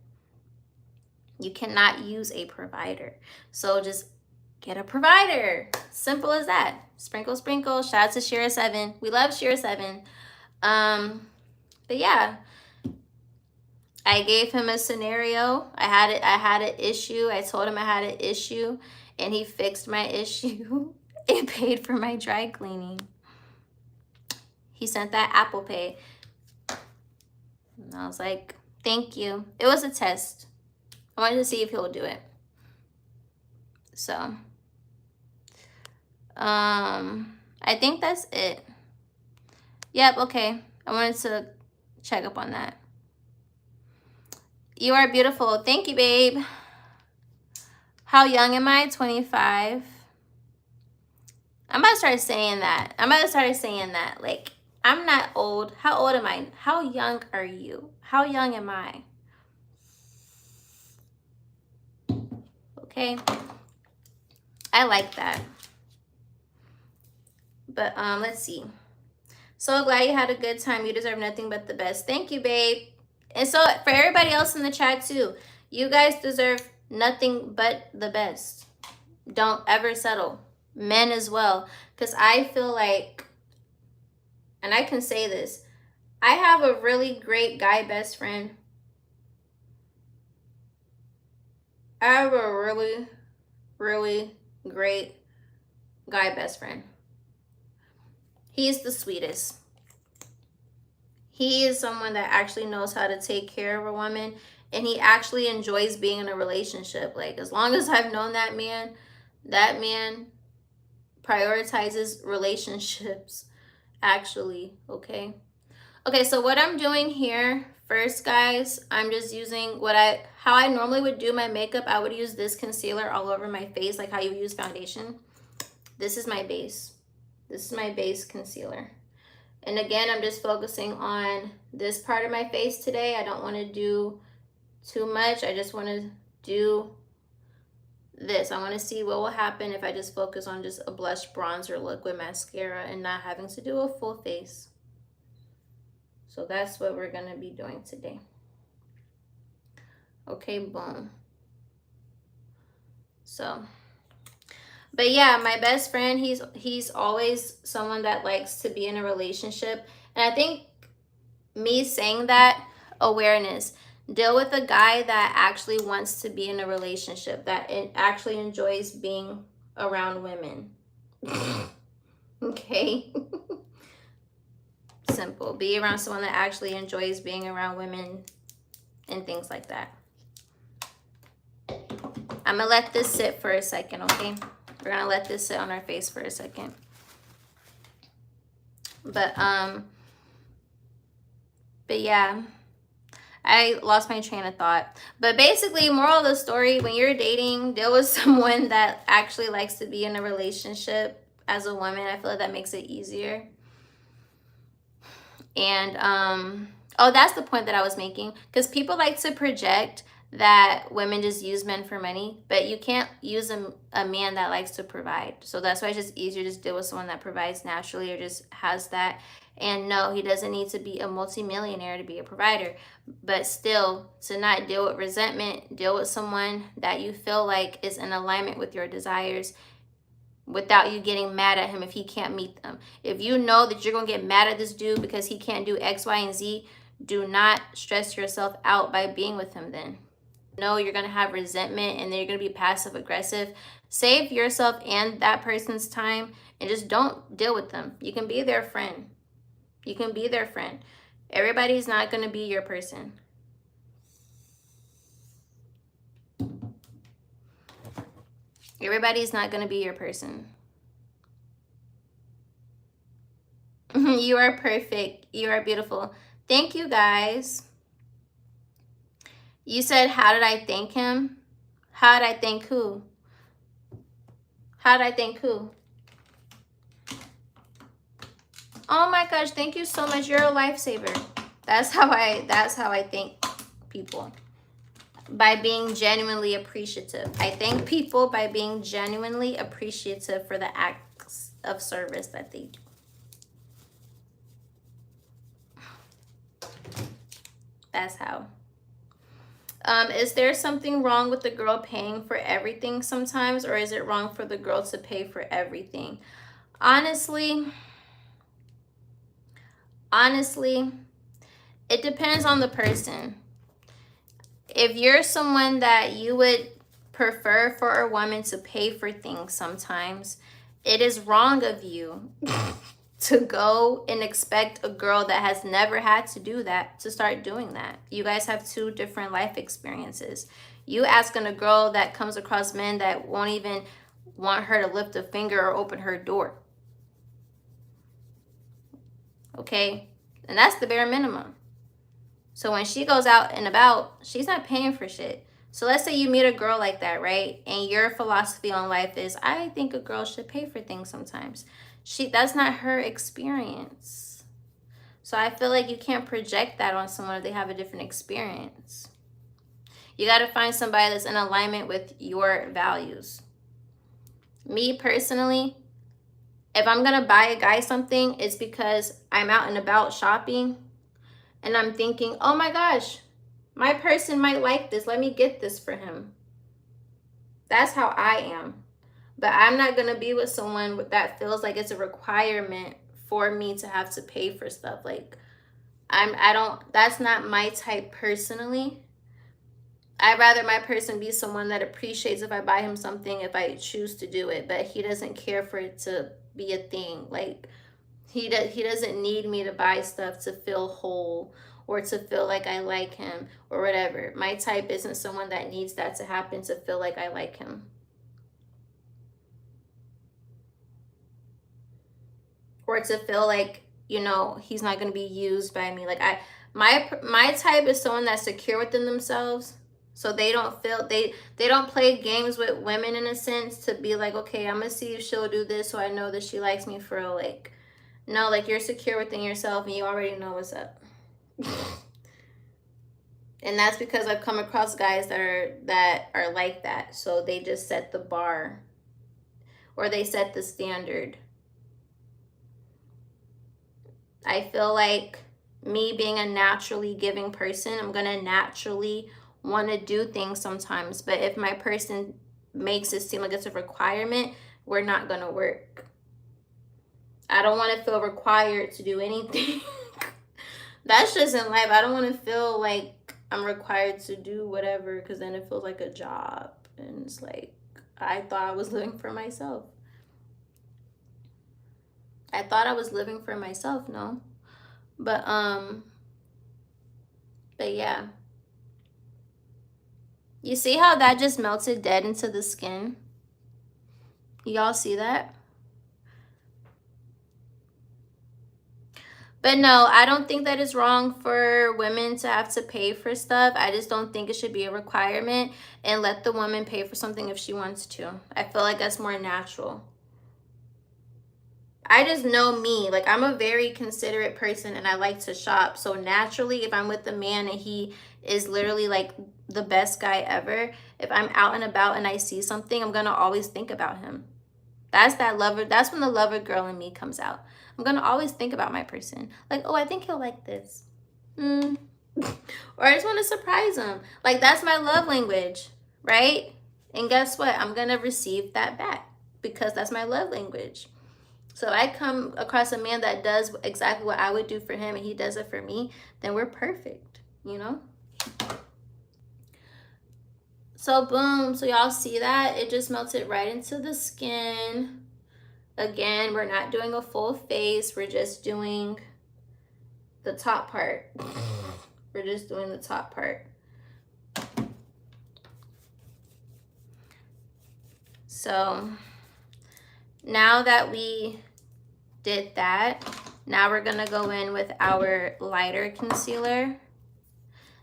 You cannot use a provider. So just get a provider. Simple as that. Sprinkle, sprinkle. Shout out to Shira7. We love Shira7. But yeah, I gave him a scenario. I had an issue. I told him I had an issue, and he fixed my issue and paid for my dry cleaning. He sent that Apple Pay. And I was like, thank you. It was a test. I wanted to see if he'll do it. So, I think that's it. Yep, okay. I wanted to check up on that. You are beautiful. Thank you, babe. How young am I? 25. I'm about to start saying that. Like, I'm not old. How old am I? How young are you? How young am I? Okay. I like that. But let's see. So glad you had a good time. You deserve nothing but the best. Thank you, babe. And so for everybody else in the chat too, you guys deserve nothing but the best. Don't ever settle. Men as well. Because I feel like, and I can say this, I have a really great guy best friend. I have a really, really great guy best friend. He's the sweetest. He is someone that actually knows how to take care of a woman, and he actually enjoys being in a relationship. Like, as long as I've known that man prioritizes relationships, actually, okay? Okay, so what I'm doing here first, guys, I'm just using how I normally would do my makeup. I would use this concealer all over my face, like how you use foundation. This is my base. This is my base concealer. And again, I'm just focusing on this part of my face today. I don't want to do too much. I just want to do this. I want to see what will happen if I just focus on just a blush bronzer look with mascara and not having to do a full face. So that's what we're going to be doing today. Okay, boom. So, But yeah, my best friend, he's always someone that likes to be in a relationship. And I think me saying that, awareness, deal with a guy that actually wants to be in a relationship, that it actually enjoys being around women. Okay. Simple. Be around someone that actually enjoys being around women and things like that. I'm gonna let this sit for a second, okay? We're gonna let this sit on our face for a second. But yeah, I lost my train of thought. But basically, moral of the story, when you're dating, deal with someone that actually likes to be in a relationship. As a woman, I feel like that makes it easier. And oh, that's the point that I was making, because people like to project that women just use men for money, but you can't use a man that likes to provide. So that's why it's just easier to just deal with someone that provides naturally or just has that. And no, he doesn't need to be a multimillionaire to be a provider, but still, to not deal with resentment, deal with someone that you feel like is in alignment with your desires, without you getting mad at him if he can't meet them. If you know that you're going to get mad at this dude because he can't do X, Y, and Z, do not stress yourself out by being with him then. No, you're going to have resentment and then you're going to be passive aggressive. Save yourself and that person's time and just don't deal with them. You can be their friend. You can be their friend. Everybody's not going to be your person. Everybody's not going to be your person. You are perfect. You are beautiful. Thank you, guys. You said, how did I thank him? How did I thank who? How did I thank who? Oh my gosh, thank you so much. You're a lifesaver. That's how I thank people. By being genuinely appreciative. I thank people by being genuinely appreciative for the acts of service that they do. That's how. Is there something wrong with the girl paying for everything sometimes, or is it wrong for the girl to pay for everything? Honestly, it depends on the person. If you're someone that you would prefer for a woman to pay for things sometimes, it is wrong of you to go and expect a girl that has never had to do that to start doing that. You guys have two different life experiences. You asking a girl that comes across men that won't even want her to lift a finger or open her door. Okay? And that's the bare minimum. So when she goes out and about, she's not paying for shit. So let's say you meet a girl like that, right? And your philosophy on life is, I think a girl should pay for things sometimes. That's not her experience. So I feel like you can't project that on someone if they have a different experience. You got to find somebody that's in alignment with your values. Me personally, if I'm going to buy a guy something, it's because I'm out and about shopping and I'm thinking, oh my gosh, my person might like this. Let me get this for him. That's how I am. But I'm not going to be with someone that feels like it's a requirement for me to have to pay for stuff. Like, that's not my type personally. I'd rather my person be someone that appreciates if I buy him something, if I choose to do it, but he doesn't care for it to be a thing. Like, he doesn't need me to buy stuff to feel whole or to feel like I like him or whatever. My type isn't someone that needs that to happen to feel like I like him. Or to feel like, you know, he's not going to be used by me. Like, my type is someone that's secure within themselves. So they don't feel, they don't play games with women in a sense to be like, okay, I'm going to see if she'll do this so I know that she likes me for real. Like, no, like, you're secure within yourself and you already know what's up. And that's because I've come across guys that are like that. So they just set the bar or they set the standard. I feel like me being a naturally giving person, I'm going to naturally want to do things sometimes. But if my person makes it seem like it's a requirement, we're not gonna work. I don't want to feel required to do anything. That's just in life. I don't want to feel like I'm required to do whatever, because then it feels like a job. And it's like, I thought I was living for myself. I thought I was living for myself, no. But yeah. You see how that just melted dead into the skin? Y'all see that? But no, I don't think that it's wrong for women to have to pay for stuff. I just don't think it should be a requirement, and let the woman pay for something if she wants to. I feel like that's more natural. I just know me. Like, I'm a very considerate person and I like to shop. So naturally, if I'm with a man and he is literally like the best guy ever, if I'm out and about and I see something, I'm going to always think about him. That's that lover. That's when the lover girl in me comes out. I'm going to always think about my person. Like, oh, I think he'll like this. Or I just want to surprise him. Like, that's my love language, right? And guess what? I'm going to receive that back because that's my love language. So if I come across a man that does exactly what I would do for him and he does it for me, then we're perfect, you know? So boom, so y'all see that? It just melted right into the skin. Again, we're not doing a full face. We're just doing the top part. We're just doing the top part. So now that we did that, now we're gonna go in with our lighter concealer.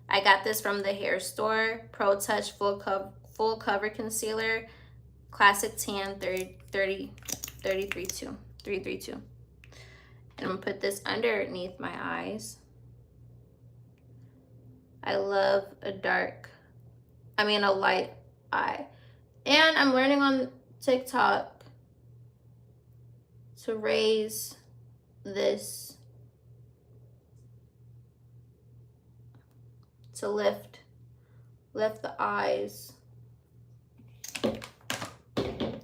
I got this from the hair store, Pro Touch Full Cover Concealer, Classic Tan 332. And I'm gonna put this underneath my eyes. I love a light eye. And I'm learning on TikTok to raise this, to lift the eyes.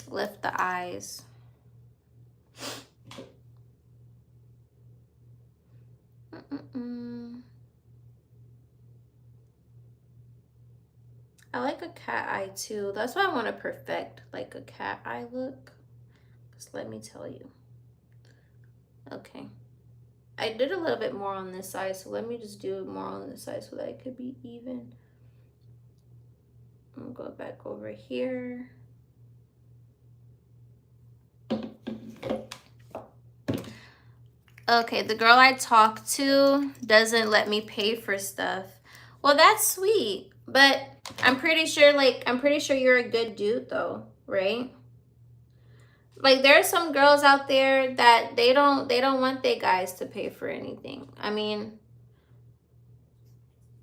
Lift the eyes. I like a cat eye too. That's why I want to perfect like a cat eye look. Just let me tell you. Okay. I did a little bit more on this side, so let me just do more on this side so that it could be even. I'm gonna go back over here. Okay, the girl I talk to doesn't let me pay for stuff. Well, that's sweet, but I'm pretty sure you're a good dude though, right? Like, there are some girls out there that they don't want their guys to pay for anything. I mean,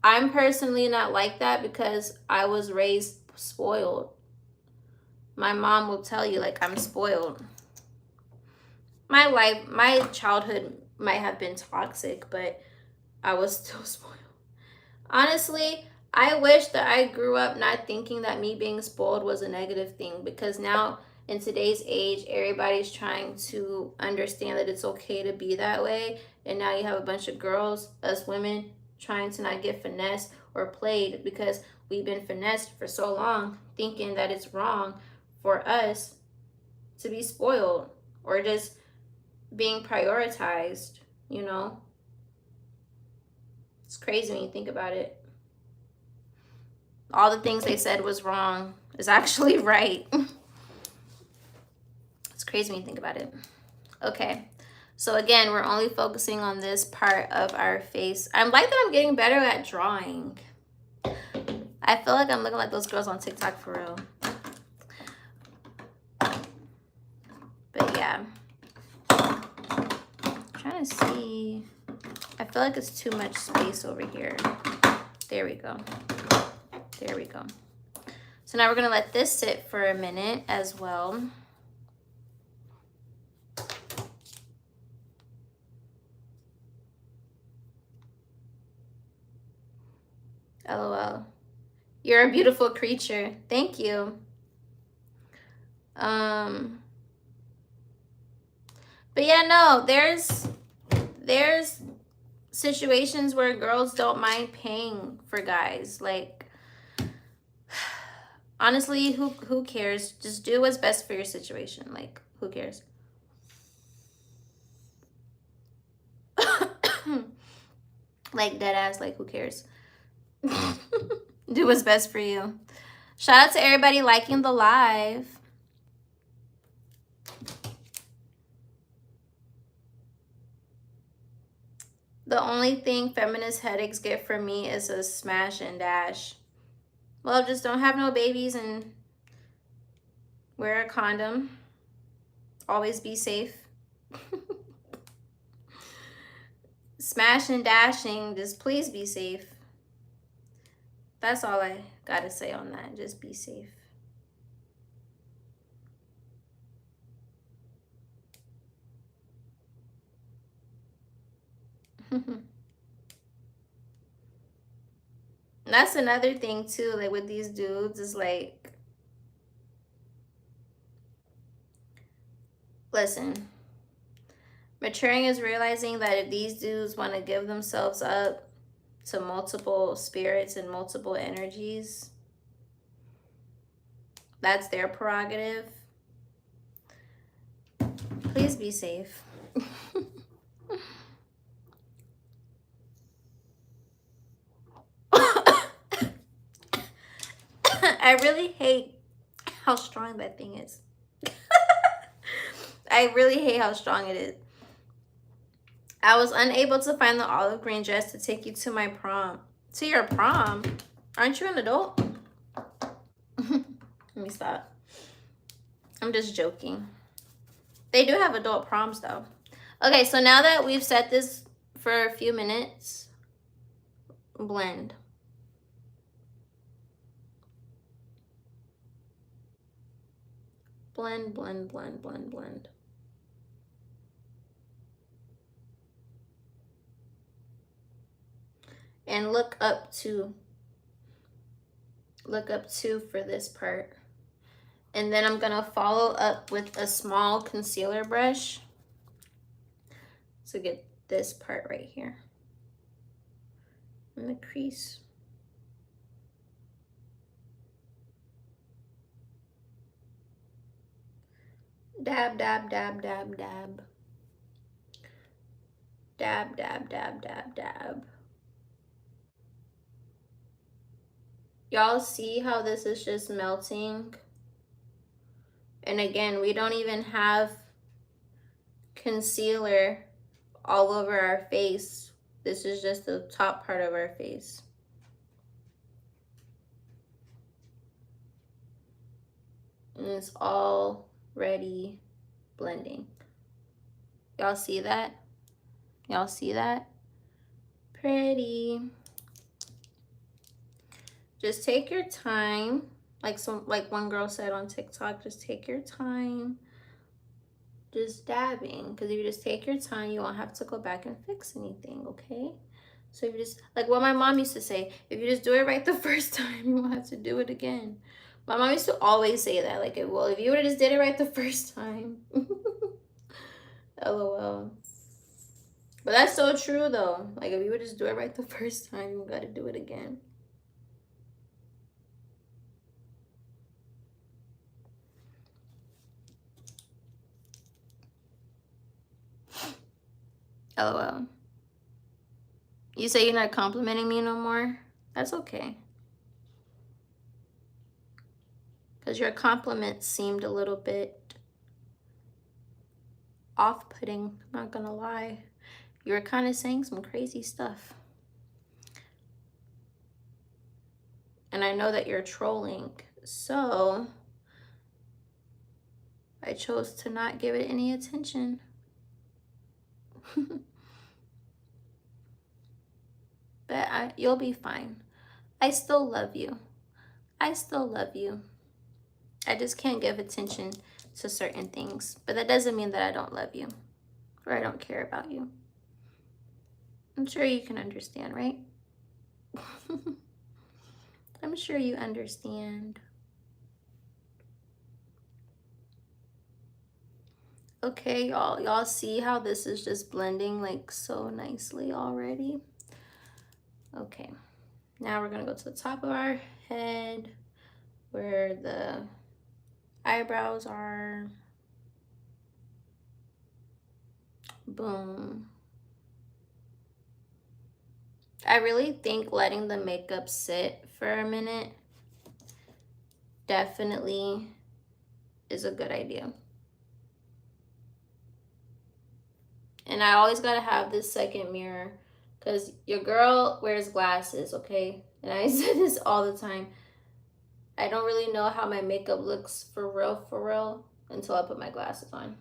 I'm personally not like that because I was raised spoiled. My mom will tell you, like, I'm spoiled. My childhood might have been toxic, but I was still spoiled. Honestly, I wish that I grew up not thinking that me being spoiled was a negative thing, because now in today's age, everybody's trying to understand that it's okay to be that way. And now you have a bunch of girls, us women, trying to not get finessed or played because we've been finessed for so long, thinking that it's wrong for us to be spoiled or just being prioritized, you know? It's crazy when you think about it. All the things they said was wrong is actually right. It's crazy when you think about it. Okay, so again, we're only focusing on this part of our face. I'm like that I'm getting better at drawing. I feel like I'm looking like those girls on TikTok for real. But yeah. I'm trying to see. I feel like it's too much space over here. There we go. There we go. So now we're gonna let this sit for a minute as well. LOL. You're a beautiful creature. Thank you. But yeah, no, there's situations where girls don't mind paying for guys. Like, honestly, who cares? Just do what's best for your situation. Like, who cares? Like, dead ass, like, who cares? Do what's best for you. Shout out to everybody liking the live. The only thing feminist headaches get from me is a smash and dash. Well, just don't have no babies and wear a condom. Always be safe. Smash and dashing, just please be safe. That's all I gotta say on that. Just be safe. That's another thing too, like with these dudes, is like, listen, maturing is realizing that if these dudes want to give themselves up to multiple spirits and multiple energies, that's their prerogative. Please be safe. I really hate how strong that thing is. I really hate how strong it is. I was unable to find the olive green dress to take you to my prom. To your prom? Aren't you an adult? Let me stop. I'm just joking. They do have adult proms though. Okay, so now that we've set this for a few minutes, blend. Blend, blend, blend, blend, blend. And look up two for this part. And then I'm gonna follow up with a small concealer brush to get this part right here in the crease. Dab, dab, dab, dab, dab. Dab, dab, dab, dab, dab. Y'all see how this is just melting? And again, we don't even have concealer all over our face. This is just the top part of our face. And it's already blending. Y'all see that? Y'all see that? Pretty. Just take your time. Like one girl said on TikTok, just take your time. Just dabbing. Because if you just take your time, you won't have to go back and fix anything, okay? So if you just, like what my mom used to say, if you just do it right the first time, you won't have to do it again. My mom used to always say that, like, well, if you would have just did it right the first time. LOL. But that's so true though. Like if you would just do it right the first time, you gotta do it again. LOL. You say you're not complimenting me no more? That's okay. Because your compliments seemed a little bit off-putting, I'm not gonna lie. You were kind of saying some crazy stuff. And I know that you're trolling, so I chose to not give it any attention. But you'll be fine. I still love you. I still love you. I just can't give attention to certain things. But that doesn't mean that I don't love you or I don't care about you. I'm sure you can understand, right? I'm sure you understand. Okay, y'all see how this is just blending like so nicely already? Okay, now we're gonna go to the top of our head where the eyebrows are. Boom. I really think letting the makeup sit for a minute definitely is a good idea. And I always gotta have this second mirror because your girl wears glasses, okay? And I say this all the time. I don't really know how my makeup looks for real, until I put my glasses on.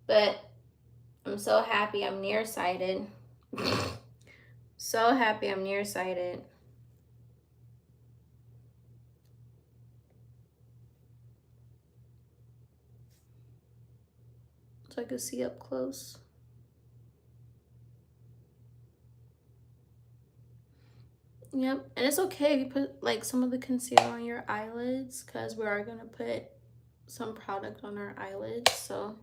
But I'm so happy I'm nearsighted. So happy I'm nearsighted. So I can see up close. Yep, and it's okay if you put like some of the concealer on your eyelids because we are gonna put some product on our eyelids, so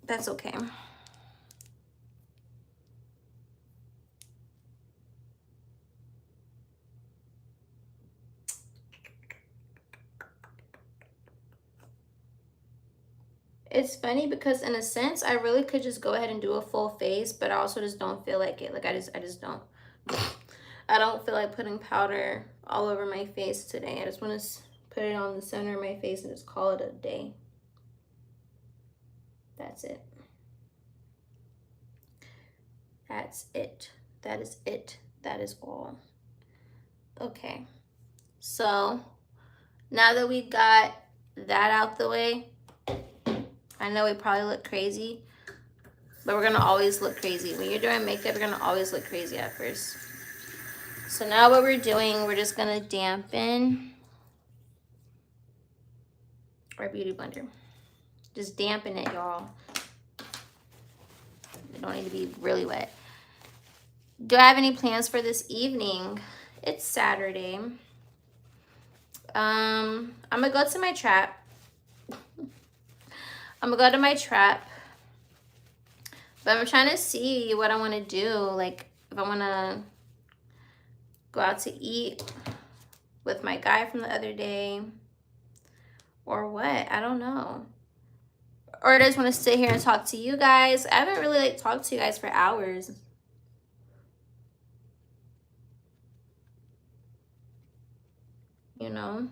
that's okay. It's funny because in a sense, I really could just go ahead and do a full face, but I also just don't feel like it. Like I just don't. I don't feel like putting powder all over my face today. I just want to put it on the center of my face and just call it a day. That's it. That's it. That is it. That is all. Okay. So now that we got that out the way, I know we probably look crazy, but we're gonna always look crazy. When you're doing makeup, you're gonna always look crazy at first. So now what we're doing, we're just gonna dampen our beauty blender. Just dampen it, y'all. It don't need to be really wet. Do I have any plans for this evening? It's Saturday. I'm gonna go to my trap. I'm gonna go to my trap. But I'm trying to see what I want to do. Like if I want to go out to eat with my guy from the other day or what. I don't know. Or I just want to sit here and talk to you guys. I haven't really like talked to you guys for hours. You know?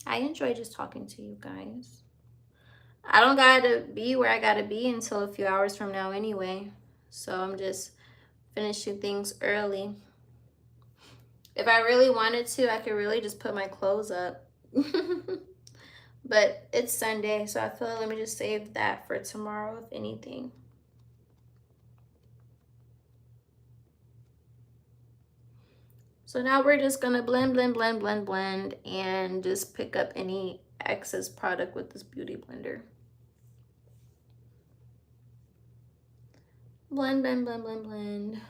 I enjoy just talking to you guys. I don't gotta be where I gotta be until a few hours from now anyway. So I'm just finishing things early. If I really wanted to, I could really just put my clothes up. But it's Sunday, so I feel like let me just save that for tomorrow, if anything. So now we're just gonna blend, and just pick up any excess product with this beauty blender. Blend.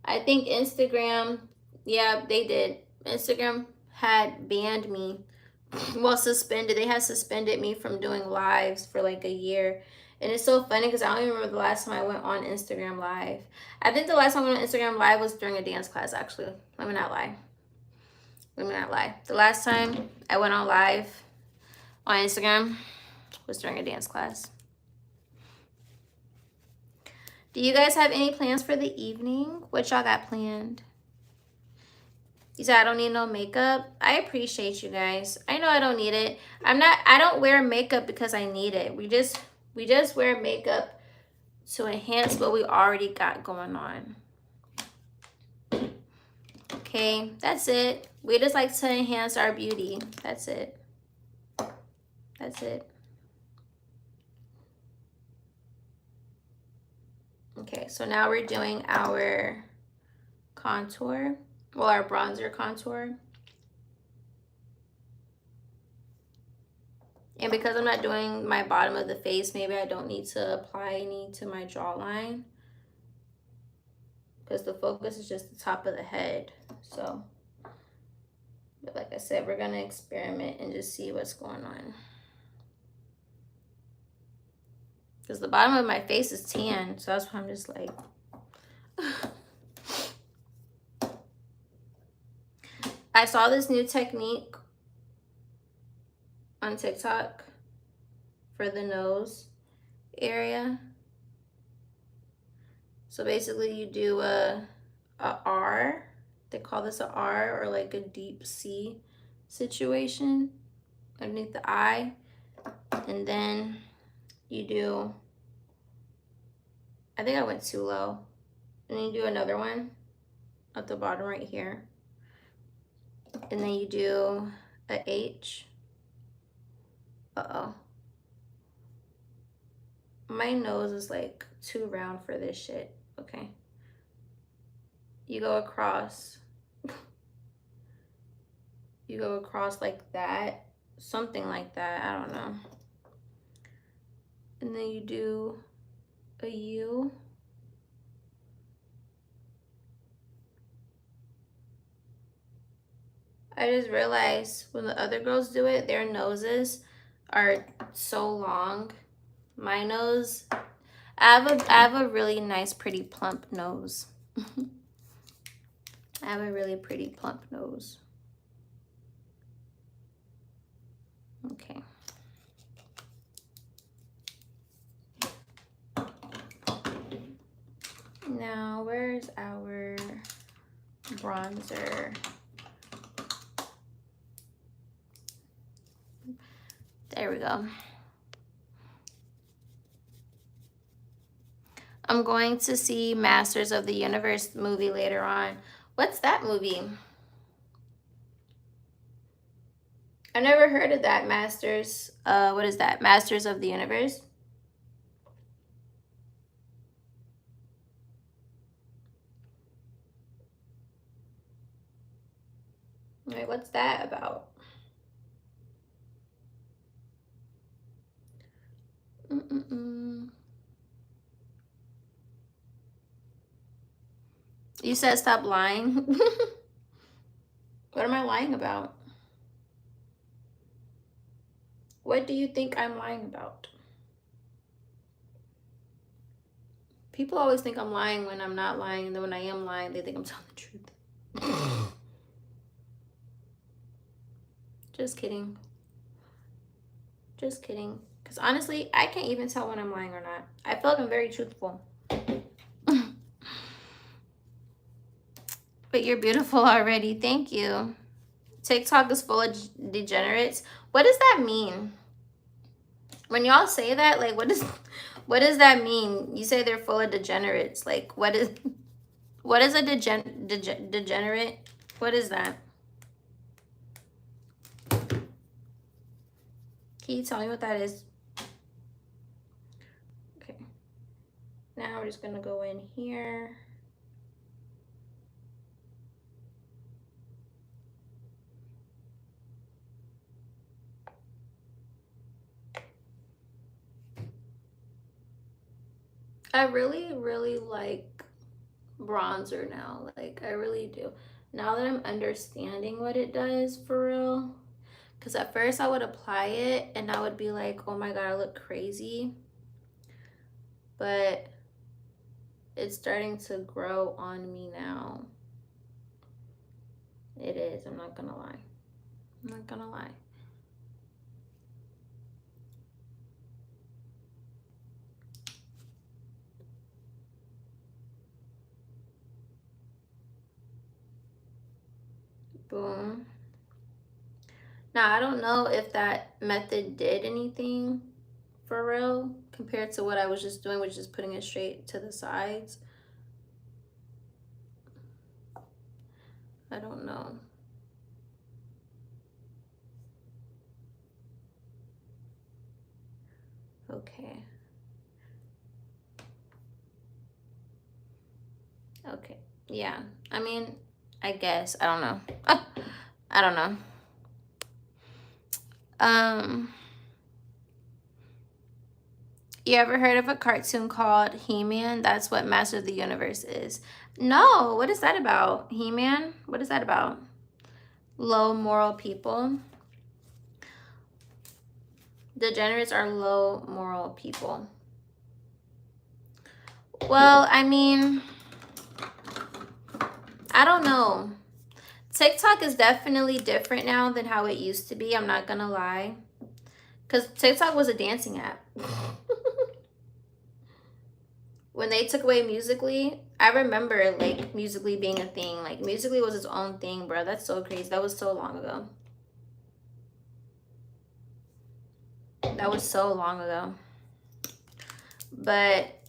I think Instagram, yeah, they did. Instagram had banned me. Well, suspended. They had suspended me from doing lives for like a year. And it's so funny because I don't even remember the last time I went on Instagram Live. I think the last time I went on Instagram Live was during a dance class, actually. Let me not lie. The last time I went on live on Instagram was during a dance class. Do you guys have any plans for the evening? What y'all got planned? You said I don't need no makeup. I appreciate you guys. I know I don't need it. I don't wear makeup because I need it. We just wear makeup to enhance what we already got going on. Okay, that's it. We just like to enhance our beauty. That's it. That's it. Okay, so now we're doing our contour. Well, our bronzer contour. And because I'm not doing my bottom of the face, maybe I don't need to apply any to my jawline. because the focus is just the top of the head. So, but like I said, we're gonna experiment and just see what's going on. Because the bottom of my face is tan, so that's why I'm just like... I saw this new technique on TikTok for the nose area. So basically you do a R, they call this a R, or like a deep C situation underneath the eye. And then you do, I think I went too low. And then you do another one at the bottom right here. And then you do a H. Uh-oh. My nose is like too round for this shit. Okay. You go across. You go across like that. Something like that. I don't know. And then you do a U. I just realized when the other girls do it, their noses are so long. My nose, I have a really nice, pretty plump nose. I have a really pretty plump nose. Okay. Now, where's our bronzer? There we go. I'm going to see Masters of the Universe movie later on. What's that movie? I never heard of that. Masters. What is that? Masters of the Universe? Wait, what's that about? You said stop lying. What am I lying about? What do you think I'm lying about? People always think I'm lying when I'm not lying, and then when I am lying, they think I'm telling the truth. Just kidding. Just kidding. Because honestly, I can't even tell when I'm lying or not. I feel like I'm very truthful. But you're beautiful already. Thank you. TikTok is full of degenerates. What does that mean? When y'all say that, like, what does that mean? You say they're full of degenerates. Like, what is a degenerate? What is that? Can you tell me what that is? Okay. Now we're just gonna go in here. I really, really like bronzer now. Like, I really do. Now that I'm understanding what it does for real. Because at first I would apply it and I would be like, oh my God, I look crazy. But it's starting to grow on me now. It is. I'm not gonna lie. I'm not gonna lie. Boom. Now, I don't know if that method did anything for real compared to what I was just doing, which is putting it straight to the sides. I don't know. Okay. Okay. Yeah. I mean, I guess. I don't know. I don't know. You ever heard of a cartoon called He-Man? That's what Master of the Universe is. No, what is that about? He-Man? What is that about? Low moral people. Degenerates are low moral people. Well, I mean, I don't know. TikTok is definitely different now than how it used to be. I'm not gonna lie. Because TikTok was a dancing app. When they took away Musically, I remember like Musically being a thing. Like Musically was its own thing, bro. That's so crazy. That was so long ago. That was so long ago. But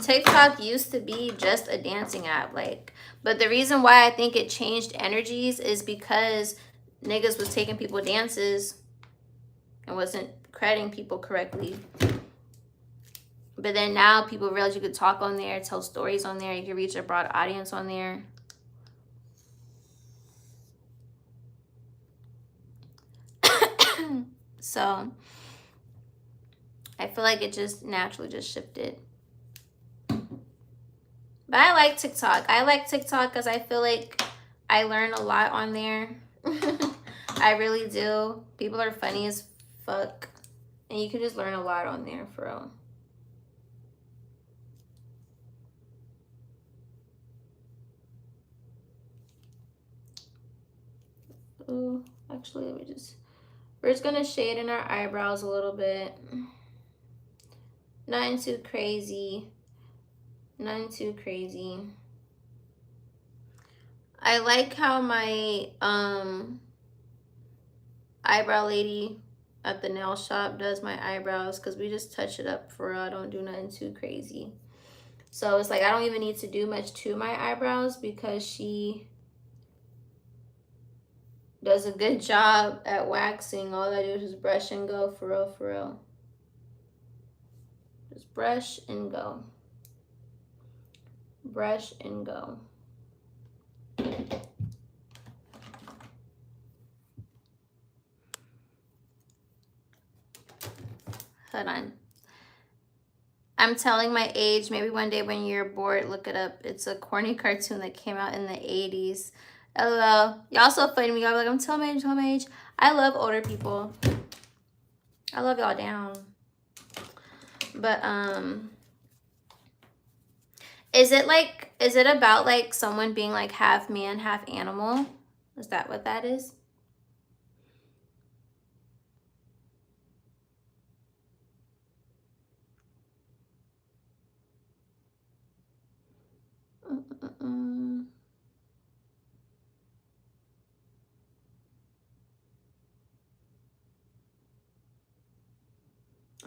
TikTok used to be just a dancing app. Like, but the reason why I think it changed energies is because niggas was taking people dances and wasn't crediting people correctly. But then now people realize you could talk on there, tell stories on there, you can reach a broad audience on there. So I feel like it just naturally just shifted. But I like TikTok. I like TikTok because I feel like I learn a lot on there. I really do. People are funny as fuck. And you can just learn a lot on there, for real. Ooh, actually, let me just... We're just going to shade in our eyebrows a little bit. Nothing too crazy. Nothing too crazy. I like how my eyebrow lady at the nail shop does my eyebrows, because we just touch it up for real. I don't do nothing too crazy. So it's like I don't even need to do much to my eyebrows because she does a good job at waxing. All I do is just brush and go, for real, for real. Just brush and go. Brush and go. Hold on. I'm telling my age. Maybe one day when you're bored, look it up. It's a corny cartoon that came out in the 80s. LOL. Y'all so funny to me. Y'all like, I'm telling my age, telling my age. I love older people. I love y'all down. But, is it about like someone being like half man, half animal? Is that what that is?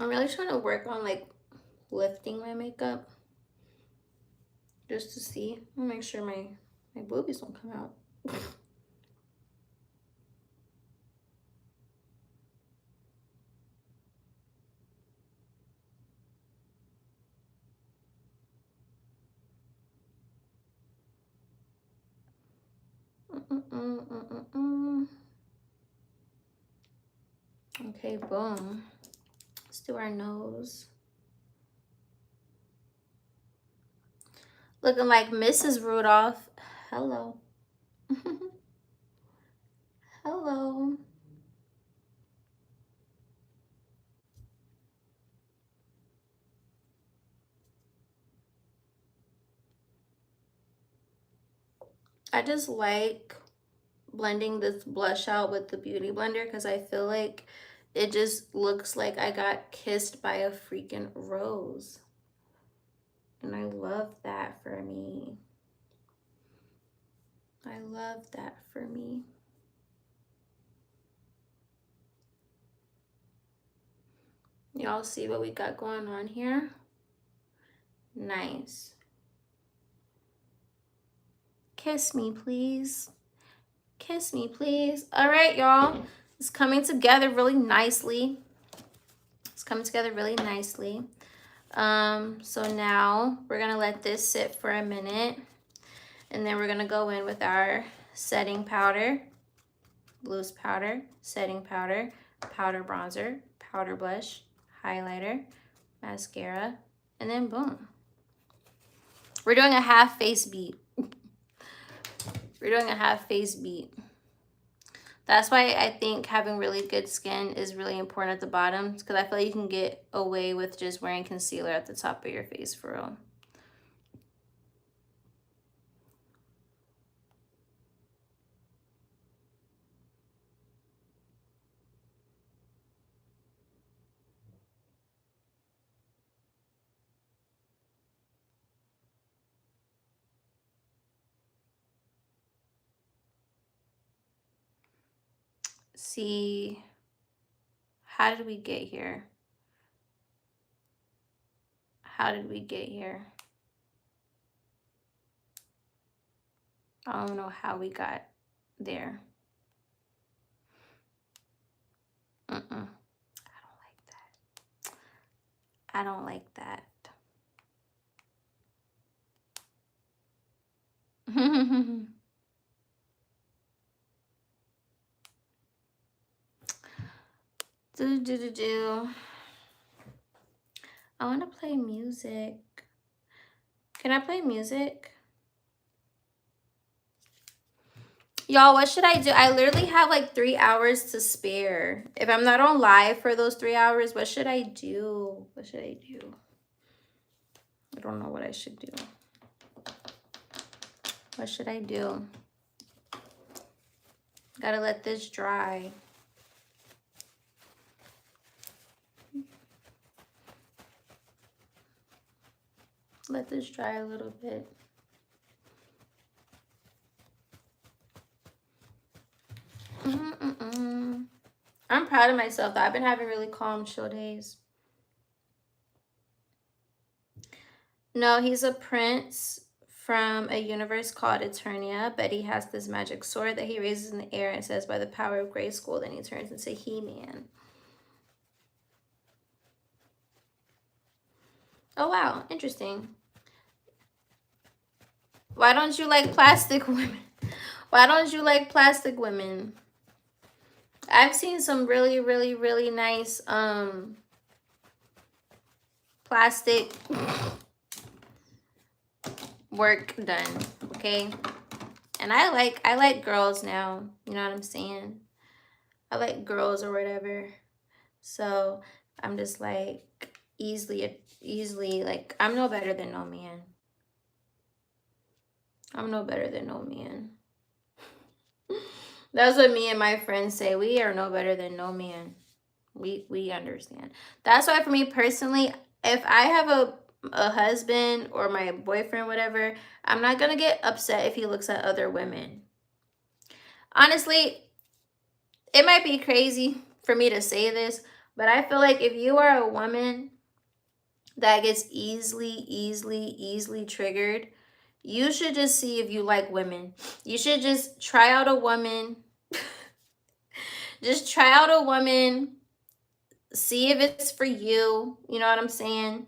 I'm really trying to work on like lifting my makeup just to see. I'll make sure my boobies don't come out. Okay, boom. Let's do our nose. Looking like Mrs. Rudolph. Hello. Hello. I just like blending this blush out with the Beauty Blender because I feel like it just looks like I got kissed by a freaking rose. And I love that for me. I love that for me. Y'all see what we got going on here? Nice. Kiss me, please. Kiss me, please. All right, y'all. It's coming together really nicely. It's coming together really nicely. So now we're gonna let this sit for a minute, and then we're gonna go in with our setting powder, loose powder, setting powder, powder bronzer, powder blush, highlighter, mascara, and then boom. We're doing a half face beat. We're doing a half face beat. That's why I think having really good skin is really important at the bottom, because I feel like you can get away with just wearing concealer at the top of your face for real. See, how did we get here? How did we get here? I don't know how we got there. I don't like that. I don't like that. I want to play music. Can I play music? Y'all, what should I do? I literally have like 3 hours to spare. If I'm not on live for those 3 hours, what should I do? What should I do? I don't know what I should do. What should I do? Gotta let this dry. Let this dry a little bit. I'm proud of myself though. I've been having really calm, chill days. No, he's a prince from a universe called Eternia, but he has this magic sword that he raises in the air and says, by the power of Grayskull, then he turns into He-Man. Oh wow, interesting. Why don't you like plastic women? Why don't you like plastic women? I've seen some really, really, really nice plastic work done, okay? And I like girls now, you know what I'm saying? I like girls or whatever. So I'm just like easily like, I'm no better than no man. I'm no better than no man. That's what me and my friends say. We are no better than no man. We understand. That's why for me personally, if I have a husband or my boyfriend, whatever, I'm not gonna get upset if he looks at other women. Honestly, it might be crazy for me to say this, but I feel like if you are a woman that gets easily triggered, you should just see if you like women. You should just try out a woman. Just try out a woman. See if it's for you. You know what I'm saying?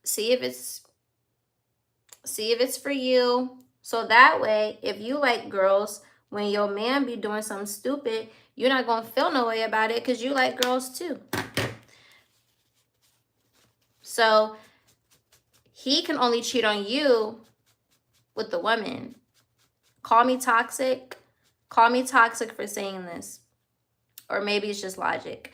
See if it's for you. So that way, if you like girls, when your man be doing something stupid, you're not going to feel no way about it because you like girls too. So he can only cheat on you with the woman. Call me toxic. Call me toxic for saying this. Or maybe it's just logic.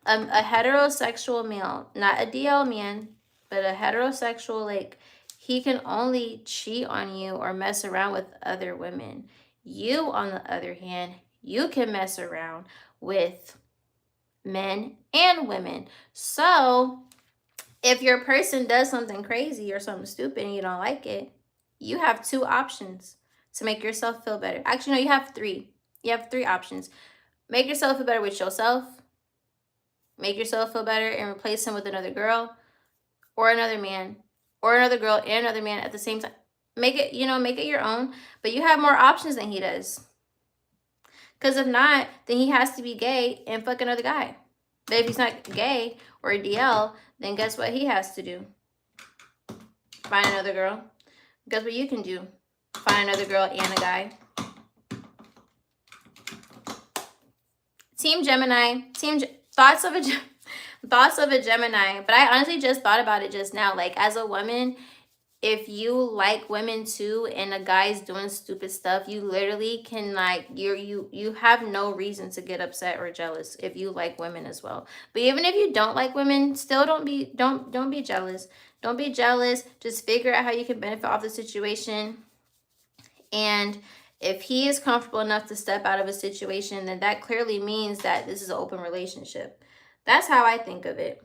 A heterosexual male, not a DL man, but a heterosexual, like, he can only cheat on you or mess around with other women. You, on the other hand, you can mess around with men and women. So if your person does something crazy or something stupid and you don't like it, you have 2 options to make yourself feel better. Actually, no, you have 3. You have 3 options. Make yourself feel better with yourself. Make yourself feel better and replace him with another girl or another man or another girl and another man at the same time. Make it, make it your own, but you have more options than he does. Because if not, then he has to be gay and fuck another guy. But if he's not gay or a DL, then guess what he has to do? Find another girl. Guess what you can do? Find another girl and a guy. Team Gemini. Thoughts of a Thoughts of a Gemini. But I honestly just thought about it just now. Like, as a woman, if you like women too and a guy's doing stupid stuff, you literally can, like, you have no reason to get upset or jealous if you like women as well. But even if you don't like women, still don't be jealous. Don't be jealous. Just figure out how you can benefit off the situation. And if he is comfortable enough to step out of a situation, then that clearly means that this is an open relationship. That's how I think of it.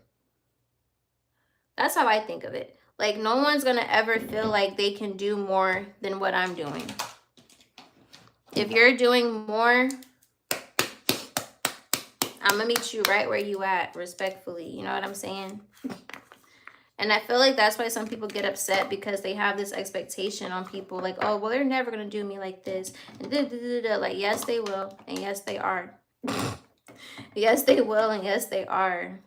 That's how I think of it. Like, no one's going to ever feel like they can do more than what I'm doing. If you're doing more, I'm going to meet you right where you at, respectfully. You know what I'm saying? And I feel like that's why some people get upset, because they have this expectation on people. Like, oh, well, they're never going to do me like this. And like, yes, they will. And yes, they are. Yes, they will. And yes, they are.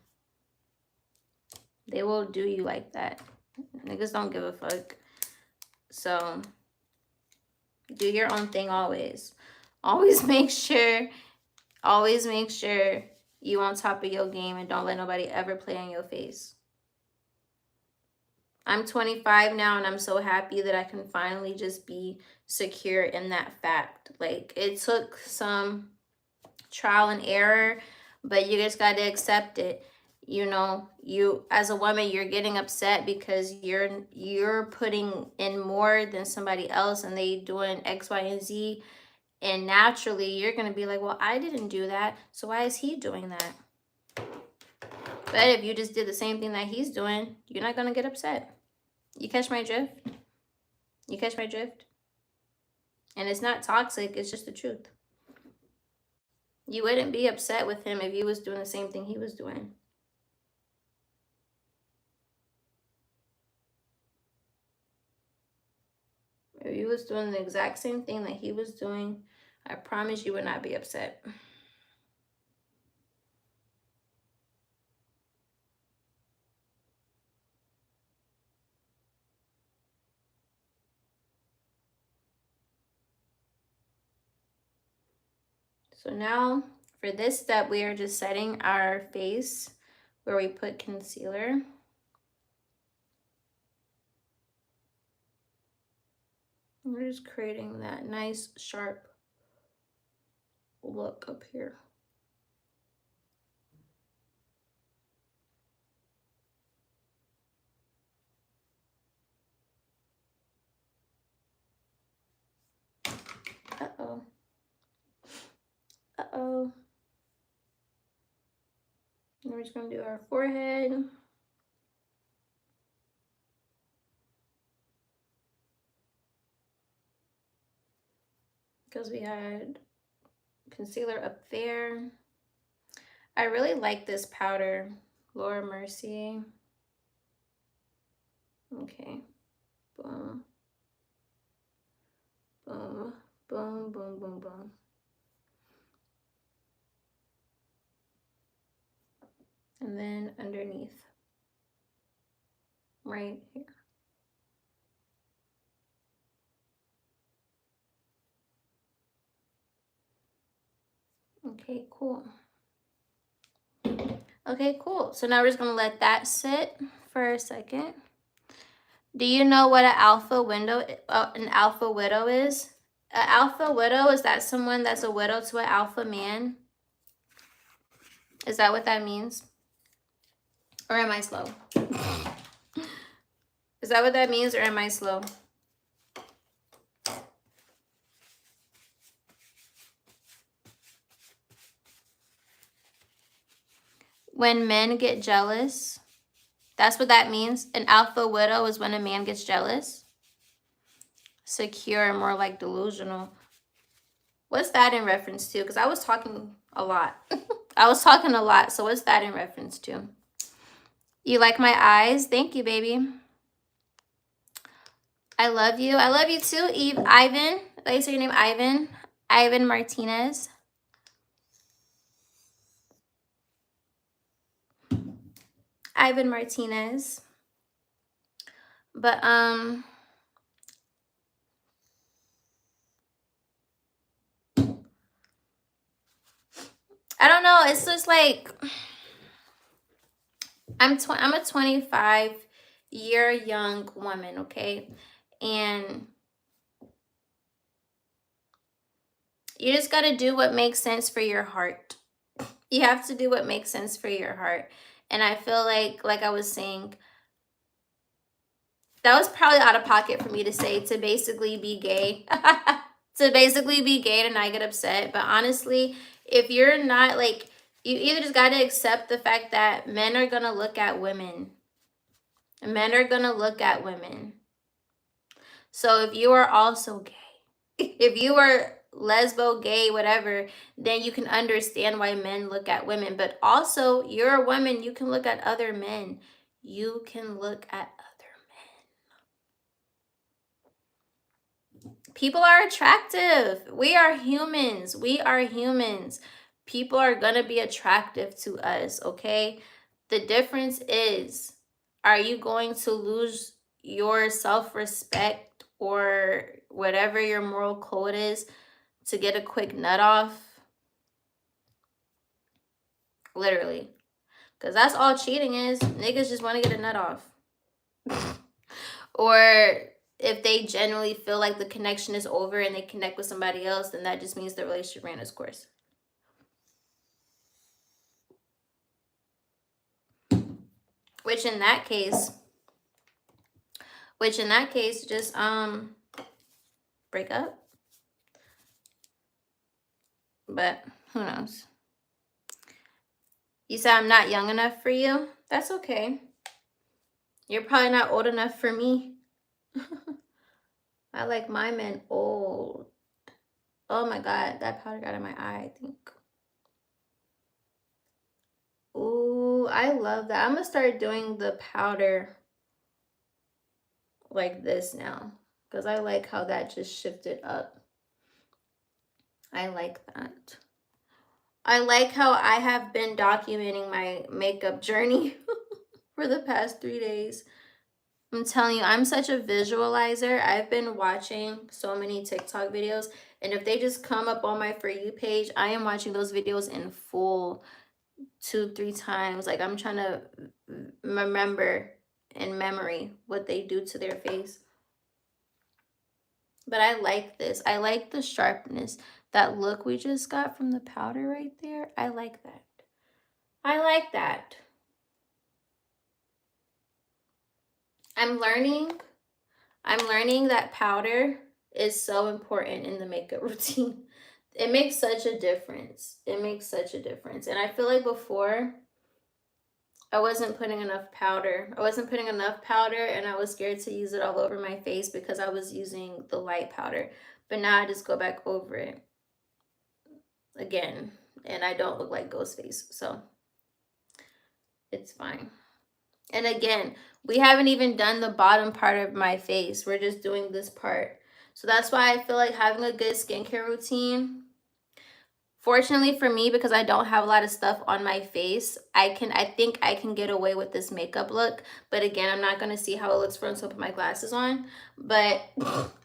They will do you like that. Niggas don't give a fuck. So do your own thing always. Always make sure you on top of your game and don't let nobody ever play in your face. I'm 25 now, and I'm so happy that I can finally just be secure in that fact. Like, it took some trial and error, but you just got to accept it. You know, you as a woman, you're getting upset because you're putting in more than somebody else, and they doing X, Y, and Z. And naturally, you're going to be like, well, I didn't do that, so why is he doing that? But if you just did the same thing that he's doing, you're not going to get upset. You catch my drift? You catch my drift? And it's not toxic, it's just the truth. You wouldn't be upset with him if he was doing the same thing he was doing. If he was doing the exact same thing that he was doing, I promise you would not be upset. So now for this step, we are just setting our face where we put concealer. We're just creating that nice sharp look up here. Uh-oh. Uh-oh. And we're just going to do our forehead. Because we had concealer up there. I really like this powder, Laura Mercier. Okay. Boom. Boom. Boom, boom, boom, boom. And then underneath. Right here. Okay, cool. Okay, cool. So now we're just going to let that sit for a second. Do you know what an alpha widow is? An alpha widow, is that someone that's a widow to an alpha man? Is that what that means? Or am I slow? Is that what that means, or am I slow? When men get jealous, that's what that means. An alpha widow is when a man gets jealous. Secure, more like delusional. What's that in reference to? Because I was talking a lot. I was talking a lot. So what's that in reference to? You like my eyes? Thank you, baby. I love you. I love you too, Eve. Ivan. Did I say your name? Ivan. Ivan Martinez. Ivan Martinez. But I don't know. It's just like, I'm a 25-year young woman, okay? And you just got to do what makes sense for your heart. You have to do what makes sense for your heart. And I feel like I was saying, that was probably out of pocket for me to say, to basically be gay. To basically be gay and not get upset. But honestly, if you're not, like, you either just got to accept the fact that men are going to look at women. Men are going to look at women. So if you are also gay, if you are lesbo, gay, whatever, then you can understand why men look at women. But also, you're a woman, you can look at other men. You can look at other men. People are attractive. We are humans. We are humans. People are going to be attractive to us, okay? The difference is, are you going to lose your self-respect or whatever your moral code is to get a quick nut off? Literally. Because that's all cheating is. Niggas just want to get a nut off. Or if they genuinely feel like the connection is over and they connect with somebody else, then that just means the relationship ran its course. Which in that case, just break up. But who knows? You said I'm not young enough for you. That's okay. You're probably not old enough for me. I like my men old. Oh my God, that powder got in my eye, I think. Ooh, I love that. I'm gonna start doing the powder like this now, because I like how that just shifted up. I like that. I like how I have been documenting my makeup journey for the past 3 days. I'm telling you, I'm such a visualizer. I've been watching so many TikTok videos, and if they just come up on my For You page, I am watching those videos in full 2-3 times. Like, I'm trying to remember in memory what they do to their face. But I like this. I like the sharpness. That look we just got from the powder right there. I like that. I like that. I'm learning that powder is so important in the makeup routine. It makes such a difference. It makes such a difference. And I feel like before, I wasn't putting enough powder. I wasn't putting enough powder, and I was scared to use it all over my face because I was using the light powder. But now I just go back over it again, and I don't look like Ghostface, so it's fine. And again, we haven't even done the bottom part of my face. We're just doing this part. So that's why I feel like having a good skincare routine, fortunately for me, because I don't have a lot of stuff on my face, I think I can get away with this makeup look. But again, I'm not going to see how it looks for until I put my glasses on. But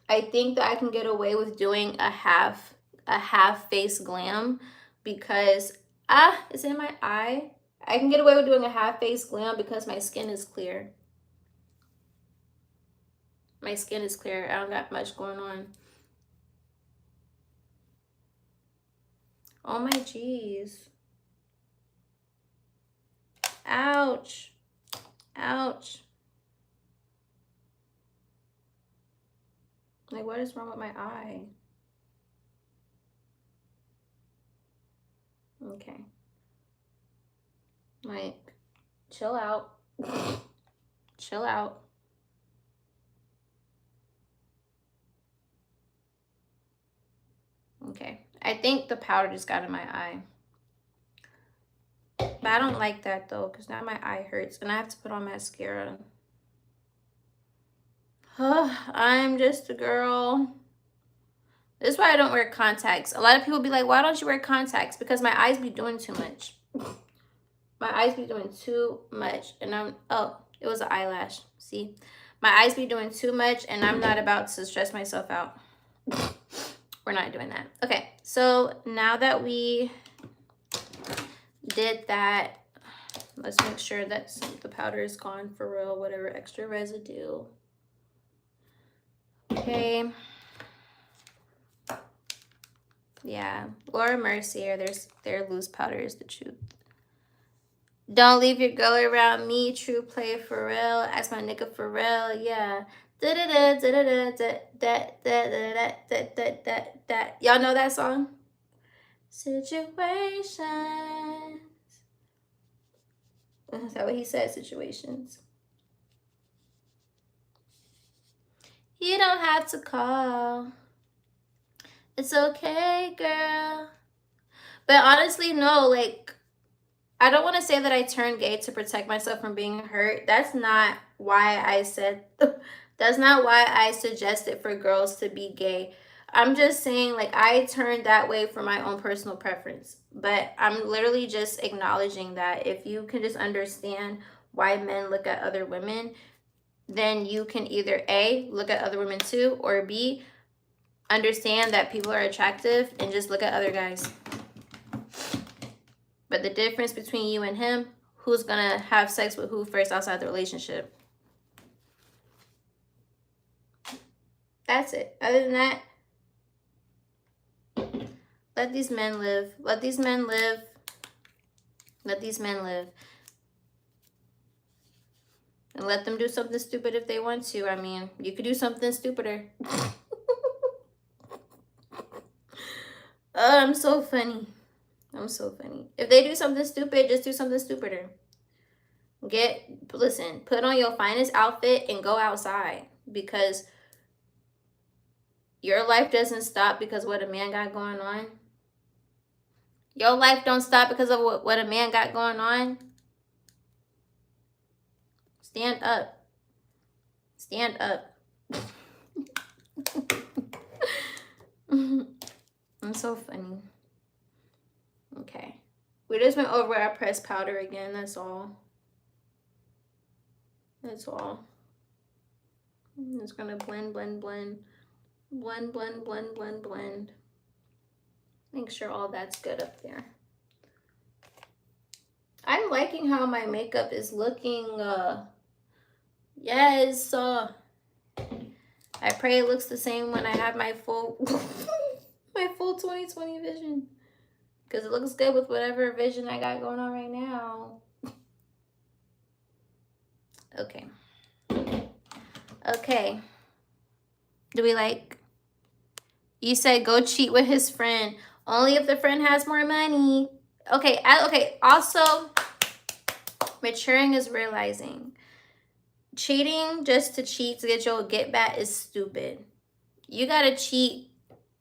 I think that I can get away with doing a half face glam, because it's in my eye. I can get away with doing a half face glam because my skin is clear. My skin is clear. I don't got much going on. Oh my jeez. Ouch. Ouch. Like, what is wrong with my eye? Okay. Like, chill out. Chill out. Okay. I think the powder just got in my eye. But I don't like that though, because now my eye hurts and I have to put on mascara. I'm just a girl. This is why I don't wear contacts. A lot of people be like, why don't you wear contacts? Because my eyes be doing too much. My eyes be doing too much. And oh, it was an eyelash. See? My eyes be doing too much, and I'm not about to stress myself out. We're not doing that. Okay, so now that we did that, Let's make sure that the powder is gone for real, whatever extra residue. Okay. Yeah, Laura Mercier, their loose powder is the truth. Don't leave your girl around me, true play for real. Ask my nigga for real, yeah. Y'all know that song? Situations. Is that what he said? Situations. You don't have to call. It's okay, girl. But honestly, no, like, I don't want to say that I turned gay to protect myself from being hurt. That's not why I said, that's not why I suggested for girls to be gay. I'm just saying, like, I turned that way for my own personal preference. But I'm literally just acknowledging that if you can just understand why men look at other women, then you can either A, look at other women too, or B, understand that people are attractive and just look at other guys. But the difference between you and him, who's gonna have sex with who first outside the relationship? That's it. Other than that, let these men live. Let these men live. Let these men live. And let them do something stupid if they want to. I mean, you could do something stupider. Oh, I'm so funny. I'm so funny. If they do something stupid, just do something stupider. Listen, put on your finest outfit and go outside. Because your life doesn't stop because what a man got going on. Your life don't stop because of what a man got going on. Stand up. Stand up. I'm so funny. Okay. We just went over our pressed powder again. That's all. That's all. I'm just going to blend, blend, blend. Blend, blend, blend, blend, blend. Make sure all that's good up there. I'm liking how my makeup is looking. Yes. I pray it looks the same when I have my full my full 2020 vision. Because it looks good with whatever vision I got going on right now. Okay. Okay. Do we like... You said go cheat with his friend. Only if the friend has more money. Okay. Okay. Also, maturing is realizing cheating just to cheat to get your get back is stupid. You got to cheat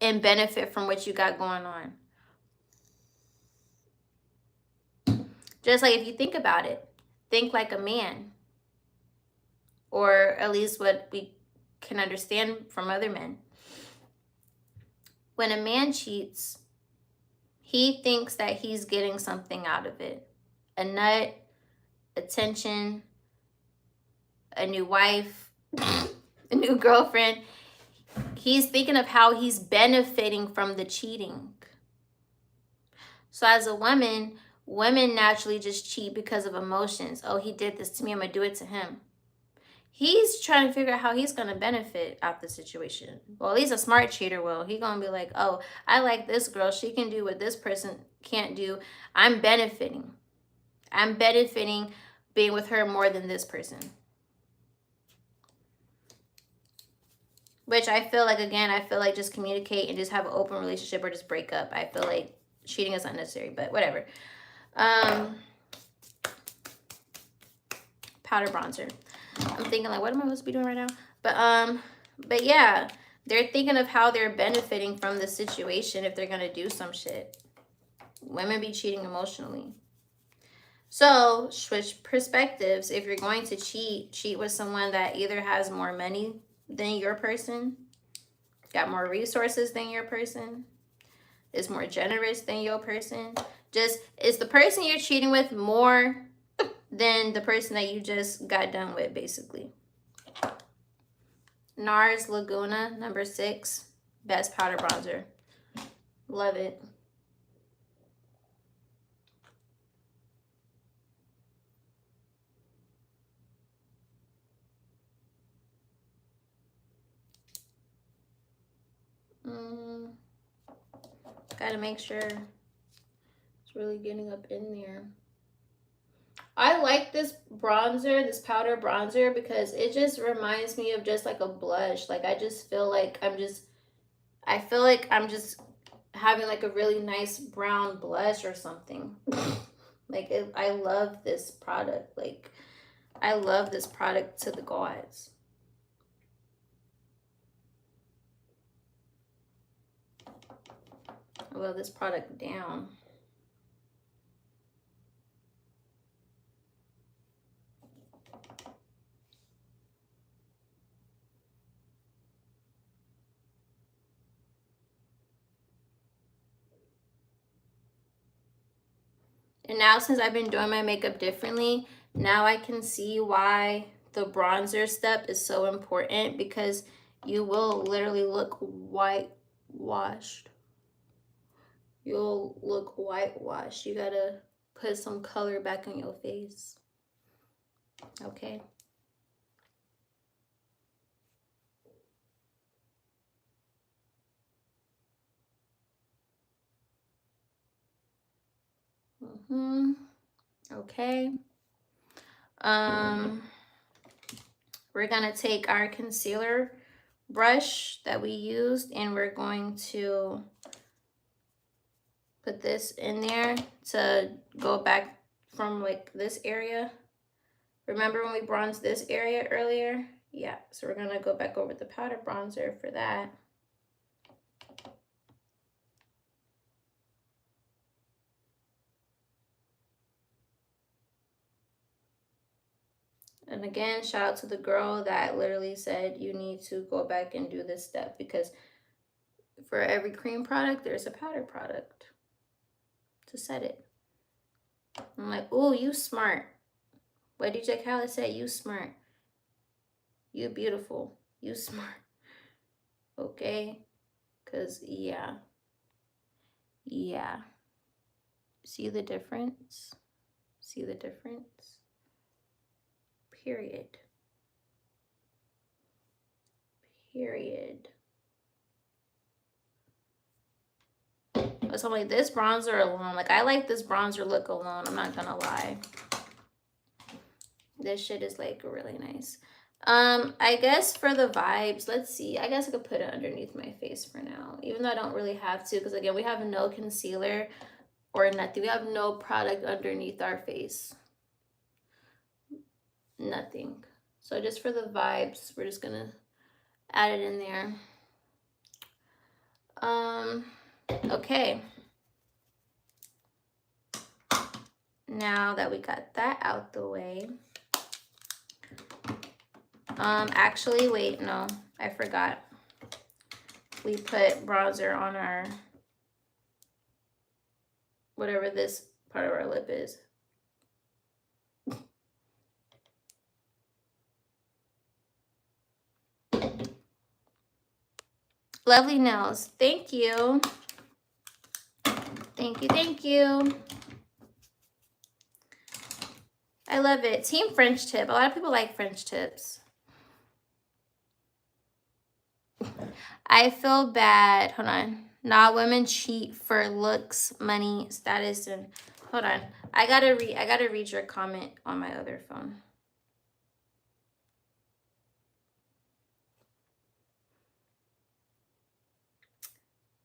and benefit from what you got going on. Just like if you think about it, think like a man. Or at least what we can understand from other men. When a man cheats, he thinks that he's getting something out of it. A nut, attention, a new wife, a new girlfriend. He's thinking of how he's benefiting from the cheating. So as a woman, women naturally just cheat because of emotions. Oh, he did this to me, I'm going to do it to him. He's trying to figure out how he's going to benefit out the situation. Well, he's a smart cheater. Well, he's going to be like, oh, I like this girl. She can do what this person can't do. I'm benefiting. I'm benefiting being with her more than this person. Which I feel like, again, I feel like just communicate and just have an open relationship or just break up. I feel like cheating is unnecessary, but whatever. Powder bronzer. I'm thinking like, what am I supposed to be doing right now? But yeah, they're thinking of how they're benefiting from the situation if they're gonna do some shit. Women be cheating emotionally. So switch perspectives. If you're going to cheat with someone that either has more money than your person, got more resources than your person, is more generous than your person. Just, is the person you're cheating with more than the person that you just got done with, basically. NARS Laguna, number 6. Best powder bronzer. Love it. Gotta make sure it's really getting up in there. I like this bronzer, this powder bronzer, because it just reminds me of just like a blush. Like I just feel like I'm just having like a really nice brown blush or something. Like I love this product. Like I love this product to the gods. I love this product down. And now since I've been doing my makeup differently, now I can see why the bronzer step is so important, because you will literally look whitewashed. You'll look whitewashed. You gotta put some color back on your face. Okay. Okay. We're gonna take our concealer brush that we used, and we're going to put this in there to go back from like this area. Remember when we bronzed this area earlier? Yeah, so we're gonna go back over the powder bronzer for that. And again, shout out to the girl that literally said you need to go back and do this step, because for every cream product, there's a powder product to set it. I'm like, oh, you smart. What DJ Khaled said, you smart. You beautiful. You smart. Okay? Because, yeah. Yeah. See the difference? See the difference? Period. Period. So like this bronzer alone, like I like this bronzer look alone, I'm not gonna lie. This shit is like really nice. I guess for the vibes, let's see. I guess I could put it underneath my face for now, even though I don't really have to, because again, we have no concealer or nothing. We have no product underneath our face. Nothing. So just for the vibes, we're just gonna add it in there. Okay. Now that we got that out the way, actually, wait, no, I forgot. We put bronzer on our, whatever this part of our lip is. Lovely nails. Thank you. Thank you, thank you. I love it. Team French tip. A lot of people like French tips. I feel bad. Hold on. Nah, women cheat for looks, money, status, and hold on. I gotta read your comment on my other phone.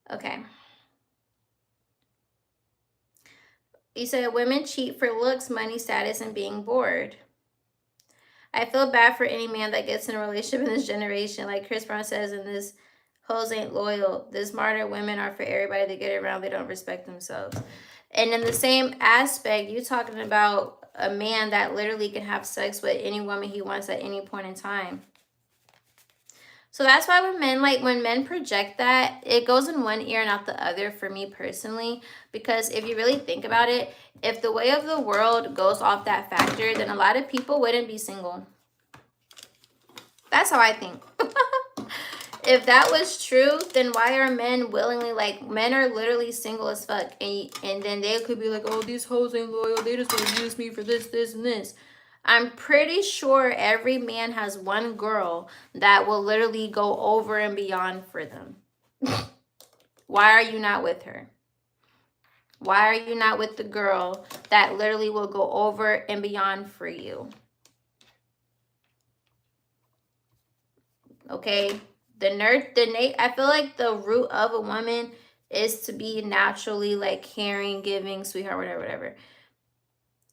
Okay. You said women cheat for looks, money, status, and being bored. I feel bad for any man that gets in a relationship in this generation. Like Chris Brown says in this, hoes ain't loyal. The smarter women are for everybody to get around. They don't respect themselves. And in the same aspect, you talking about a man that literally can have sex with any woman he wants at any point in time. So that's why when men project that, it goes in one ear and out the other for me personally. Because if you really think about it, if the way of the world goes off that factor, then a lot of people wouldn't be single. That's how I think. If that was true, then why are men willingly, like, men are literally single as fuck. And then they could be like, oh, these hoes ain't loyal. They just want to use me for this, this, and this. I'm pretty sure every man has one girl that will literally go over and beyond for them. Why are you not with her? Why are you not with the girl that literally will go over and beyond for you? Okay? I feel like the root of a woman is to be naturally like caring, giving, sweetheart, whatever, whatever.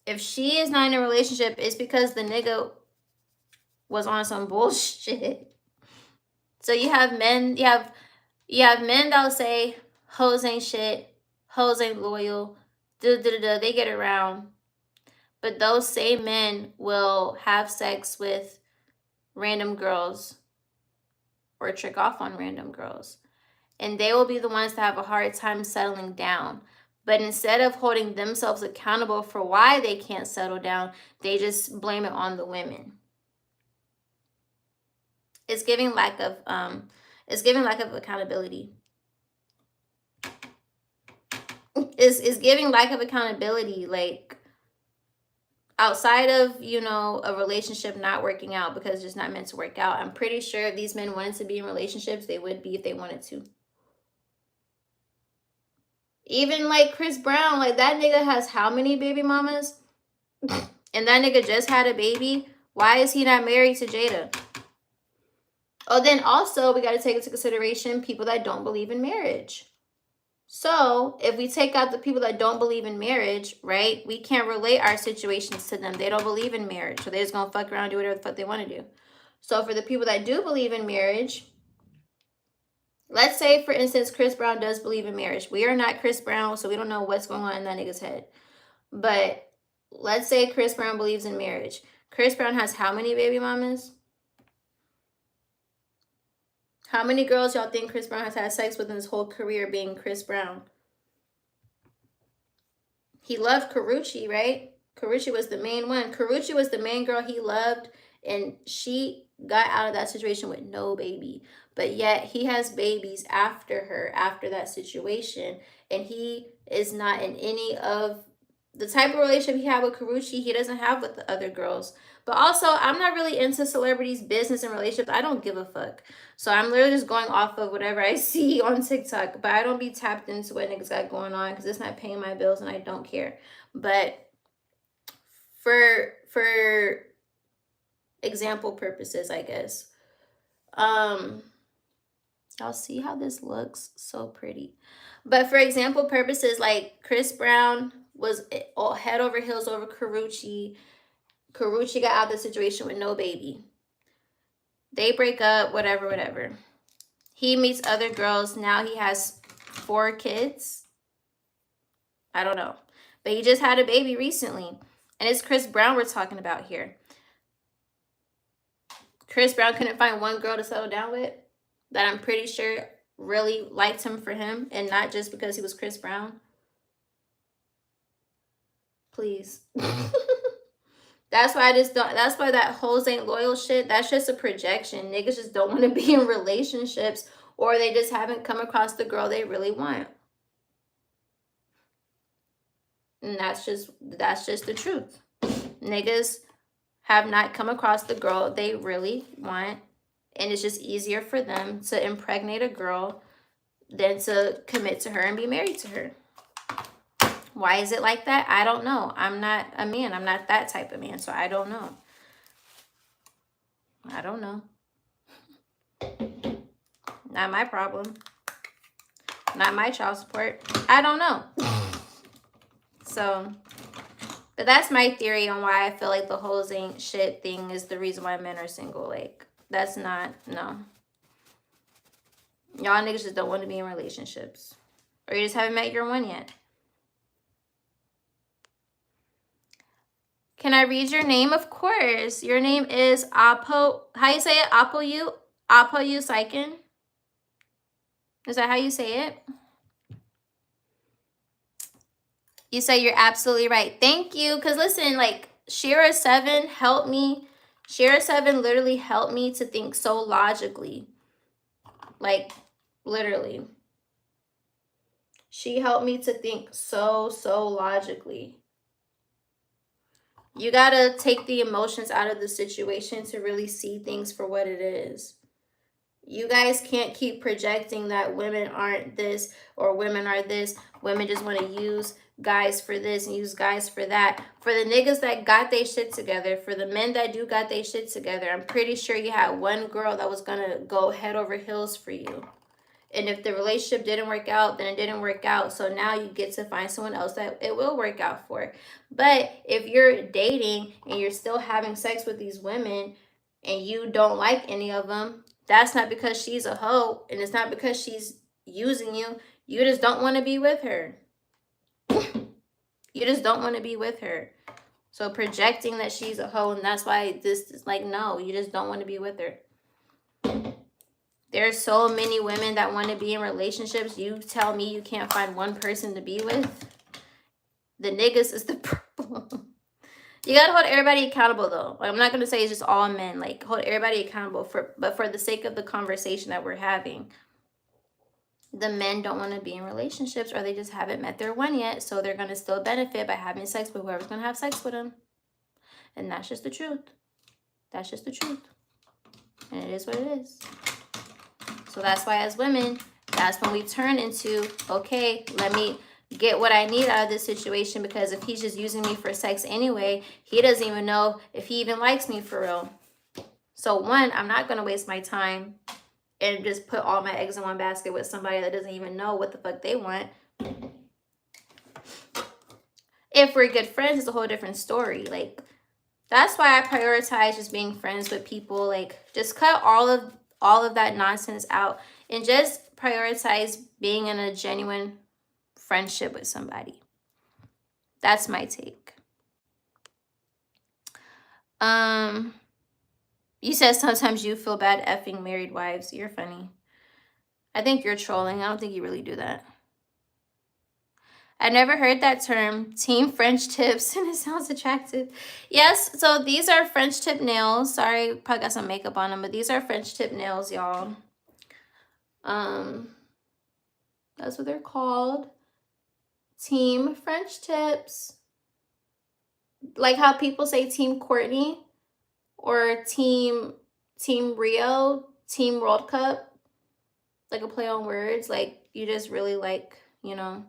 If she is not in a relationship, it's because the nigga was on some bullshit. So you have men, you have men that'll say hoes ain't shit, hoes ain't loyal, they get around. But those same men will have sex with random girls or trick off on random girls. And they will be the ones to have a hard time settling down. But instead of holding themselves accountable for why they can't settle down, they just blame it on the women. It's giving lack of accountability. It's giving lack of accountability, like outside of, a relationship not working out because it's just not meant to work out. I'm pretty sure if these men wanted to be in relationships, they would be if they wanted to. Even like Chris Brown, like that nigga has how many baby mamas? And that nigga just had a baby. Why is he not married to Jada? Oh, then also we got to take into consideration people that don't believe in marriage. So if we take out the people that don't believe in marriage, right, we can't relate our situations to them. They don't believe in marriage, so they're just gonna fuck around and do whatever the fuck they want to do. So for the people that do believe in marriage, let's say, for instance, Chris Brown does believe in marriage. We are not Chris Brown, so we don't know what's going on in that nigga's head. But let's say Chris Brown believes in marriage. Chris Brown has how many baby mamas? How many girls y'all think Chris Brown has had sex with in his whole career being Chris Brown? He loved Karrueche, right? Karrueche was the main one. Karrueche was the main girl he loved, and she got out of that situation with no baby. But yet he has babies after her, after that situation, and he is not in any of the type of relationship he had with Karrueche, he doesn't have with the other girls. But also, I'm not really into celebrities' business and relationships. I don't give a fuck. So I'm literally just going off of whatever I see on TikTok. But I don't be tapped into what niggas got going on because it's not paying my bills and I don't care. But for example purposes, I guess. Y'all see how this looks? So pretty. But for example purposes, like Chris Brown was all head over heels over Karrueche. Karrueche got out of the situation with no baby. They break up, whatever, whatever. He meets other girls. Now he has 4 kids. I don't know. But he just had a baby recently. And it's Chris Brown we're talking about here. Chris Brown couldn't find one girl to settle down with that I'm pretty sure really liked him for him and not just because he was Chris Brown. Please. That's why that hoes ain't loyal shit, that's just a projection. Niggas just don't want to be in relationships, or they just haven't come across the girl they really want. And that's just the truth. Niggas have not come across the girl they really want, and it's just easier for them to impregnate a girl than to commit to her and be married to her. Why is it like that? I don't know. I'm not a man. I'm not that type of man, so I don't know. I don't know. Not my problem. Not my child support. I don't know. So, but that's my theory on why I feel like the hoes ain't shit thing is the reason why men are single. Like, that's not, no. Y'all niggas just don't want to be in relationships. Or you just haven't met your one yet. Can I read your name? Of course. Your name is Apo. How you say it? Apoyu Saikin. Is that how you say it? You say you're absolutely right. Thank you. Because listen, like, Shira7 helped me. Shira7 literally helped me to think so logically. Like, literally. She helped me to think so logically. You gotta take the emotions out of the situation to really see things for what it is. You guys can't keep projecting that women aren't this or women are this. Women just want to use guys for this and use guys for that. For the niggas that got their shit together, for the men that do got their shit together, I'm pretty sure you had one girl that was gonna go head over heels for you. And if the relationship didn't work out, then it didn't work out. So now you get to find someone else that it will work out for. But if you're dating and you're still having sex with these women and you don't like any of them, that's not because she's a hoe and it's not because she's using you. You just don't want to be with her. You just don't want to be with her. So projecting that she's a hoe and that's why this is like, no, you just don't want to be with her. There's so many women that want to be in relationships. You tell me you can't find one person to be with. The niggas is the problem. You gotta hold everybody accountable though. Like, I'm not gonna say it's just all men. Like, hold everybody accountable but for the sake of the conversation that we're having. The men don't want to be in relationships or they just haven't met their one yet. So they're gonna still benefit by having sex with whoever's gonna have sex with them. And that's just the truth. That's just the truth. And it is what it is. So that's why as women, that's when we turn into, okay, let me get what I need out of this situation, because if he's just using me for sex anyway, he doesn't even know if he even likes me for real. So one, I'm not going to waste my time and just put all my eggs in one basket with somebody that doesn't even know what the fuck they want. If we're good friends, it's a whole different story. Like, that's why I prioritize just being friends with people. Like, just cut all of that nonsense out and just prioritize being in a genuine friendship with somebody. That's my take. You said sometimes you feel bad effing married wives. You're funny. I think you're trolling. I don't think you really do that. I never heard that term, team French tips, and it sounds attractive. Yes, so these are French tip nails. Sorry, probably got some makeup on them, but these are French tip nails, y'all. That's what they're called. Team French tips. Like how people say Team Courtney or Team Rio, Team World Cup. Like a play on words. Like you just really like, you know,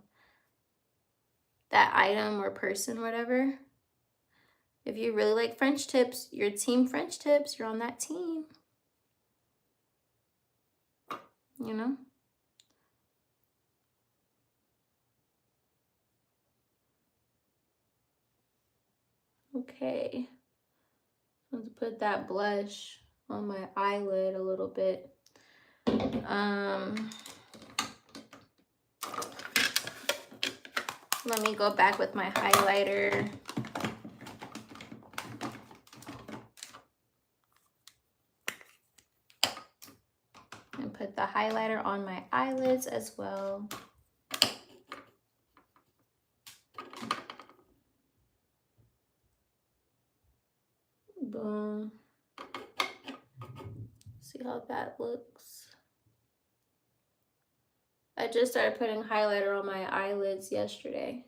that item or person, whatever. If you really like French tips, you're Team French tips. You're on that team. You know? Okay. Let's put that blush on my eyelid a little bit. Let me go back with my highlighter. And put the highlighter on my eyelids as well. Boom. See how that looks. I just started putting highlighter on my eyelids yesterday.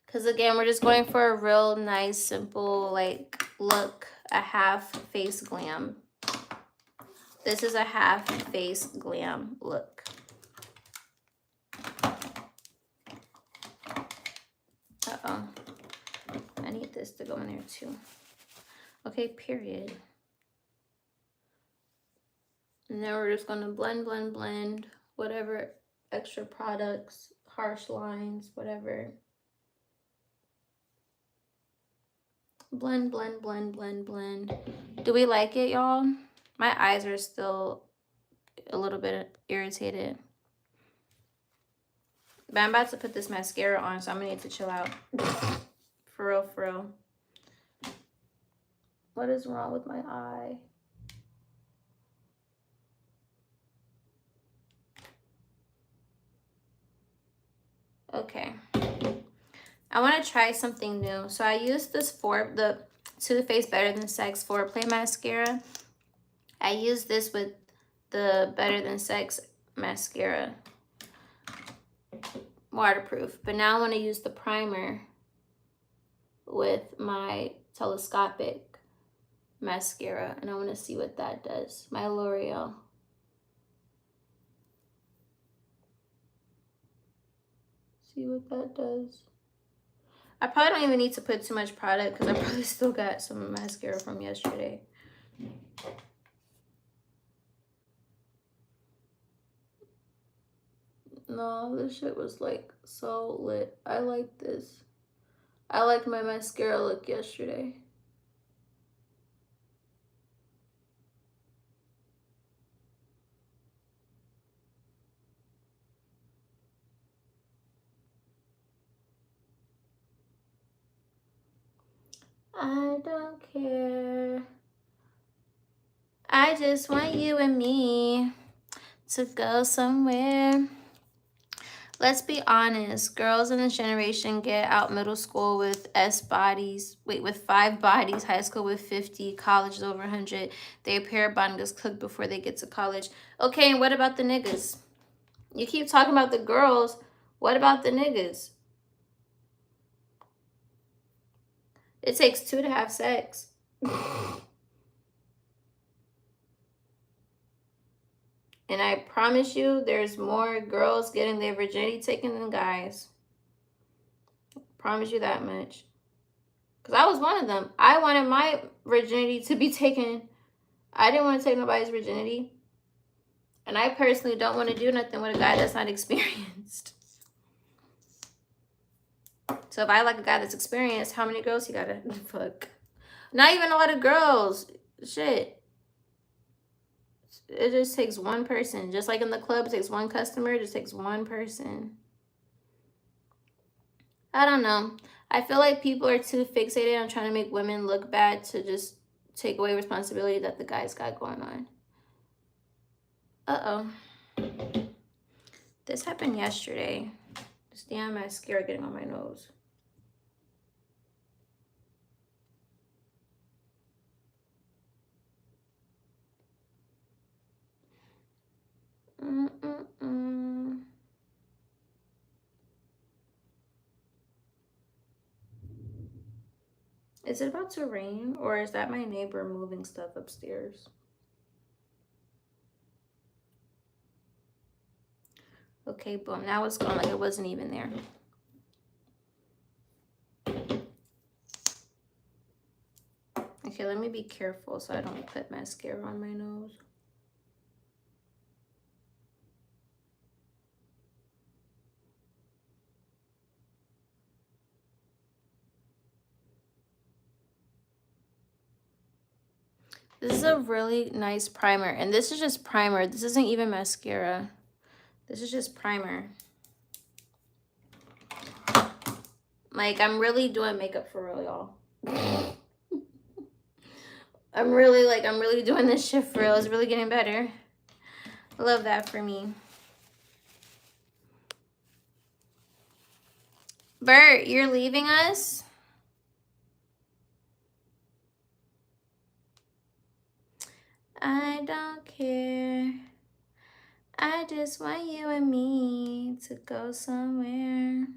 Because again, we're just going for a real nice, simple, like, look, a half face glam. This is a half face glam look. Uh-oh. I need this to go in there too. Okay, period. And then we're just going to blend, blend, blend. Whatever extra products, harsh lines, whatever. Blend, blend, blend, blend, blend. Do we like it, y'all? My eyes are still a little bit irritated. But I'm about to put this mascara on, so I'm going to need to chill out. For real, for real. What is wrong with my eye? Okay. I want to try something new. So I used this for the Too Faced Better Than Sex Foreplay Mascara. I used this with the Better Than Sex mascara. Waterproof. But now I want to use the primer with my telescopic mascara, and I want to see what that does. My L'Oreal. See what that does. I probably don't even need to put too much product because I probably still got some mascara from yesterday. No, this shit was like so lit. I like this. I liked my mascara look yesterday. I don't care. I just want you and me to go somewhere. Let's be honest. Girls in this generation get out middle school with with 5 bodies, high school with 50, college is over 100. Their pair of bodies cooked before they get to college. Okay, and what about the niggas? You keep talking about the girls. What about the niggas? It takes 2 to have sex. And I promise you, there's more girls getting their virginity taken than guys. Promise you that much. Because I was one of them. I wanted my virginity to be taken. I didn't want to take nobody's virginity. And I personally don't want to do nothing with a guy that's not experienced. So if I like a guy that's experienced, how many girls he gotta fuck? Not even a lot of girls. Shit. It just takes one person. Just like in the club, it takes one customer. It just takes one person. I don't know. I feel like people are too fixated on trying to make women look bad to just take away responsibility that the guys got going on. Uh-oh. This happened yesterday. This damn mascara getting on my nose. Is it about to rain, or is that my neighbor moving stuff upstairs? Okay, boom. Now it's gone like it wasn't even there. Okay, let me be careful so I don't put mascara on my nose. This is a really nice primer, and this is just primer. This isn't even mascara. This is just primer. Like, I'm really doing makeup for real, y'all. I'm really doing this shit for real. It's really getting better. I love that for me. Bert, you're leaving us? I don't care. I just want you and me to go somewhere.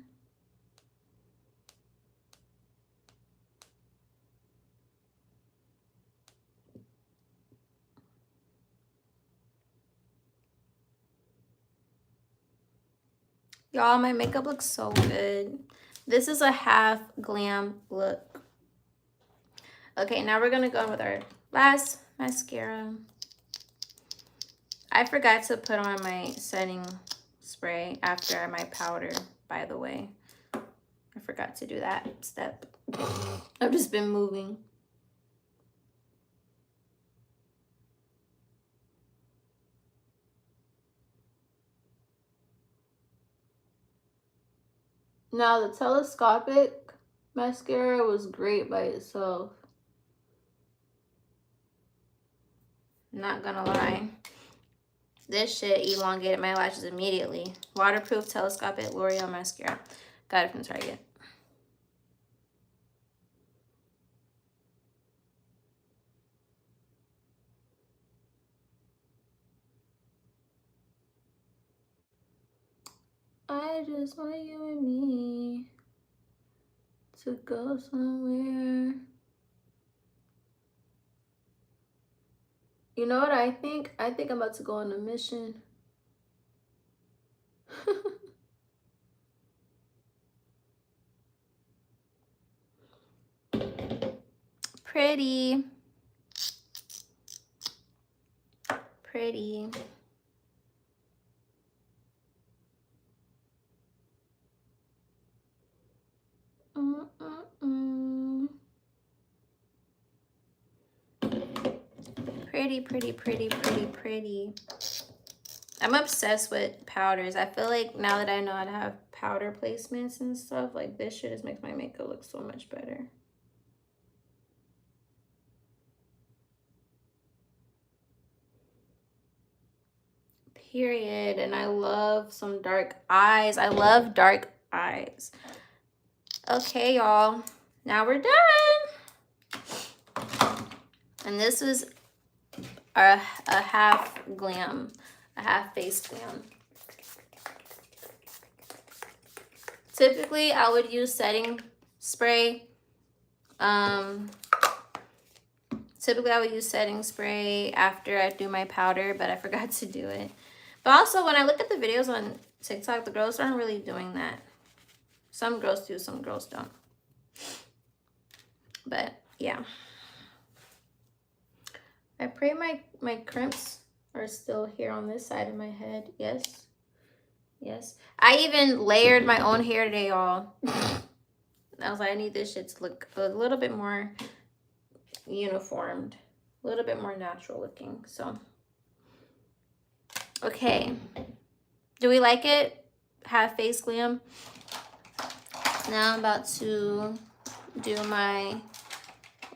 Y'all, my makeup looks so good. This is a half glam look. Okay, now we're gonna go with our last mascara. I forgot to put on my setting spray after my powder, by the way. I forgot to do that step. I've just been moving. Now, the telescopic mascara was great by itself. Not gonna lie. This shit elongated my lashes immediately. Waterproof telescopic L'Oreal mascara. Got it from Target. I just want you and me to go somewhere. You know what I think? I think I'm about to go on a mission. Pretty. Pretty. Pretty, pretty, pretty, pretty, pretty. I'm obsessed with powders. I feel like now that I know how to have powder placements and stuff, like this shit just makes my makeup look so much better. Period. And I love some dark eyes. I love dark eyes. Okay, y'all. Now we're done. And this was a half glam, a half face glam. Typically, I would use setting spray. Typically, I would use setting spray after I do my powder, but I forgot to do it. But also, when I look at the videos on TikTok, the girls aren't really doing that. Some girls do, some girls don't. But, yeah. I pray my crimps are still here on this side of my head. Yes. Yes. I even layered my own hair today, y'all. I was like, I need this shit to look a little bit more uniformed. A little bit more natural looking. So, okay. Do we like it? Half face glam. Now I'm about to do my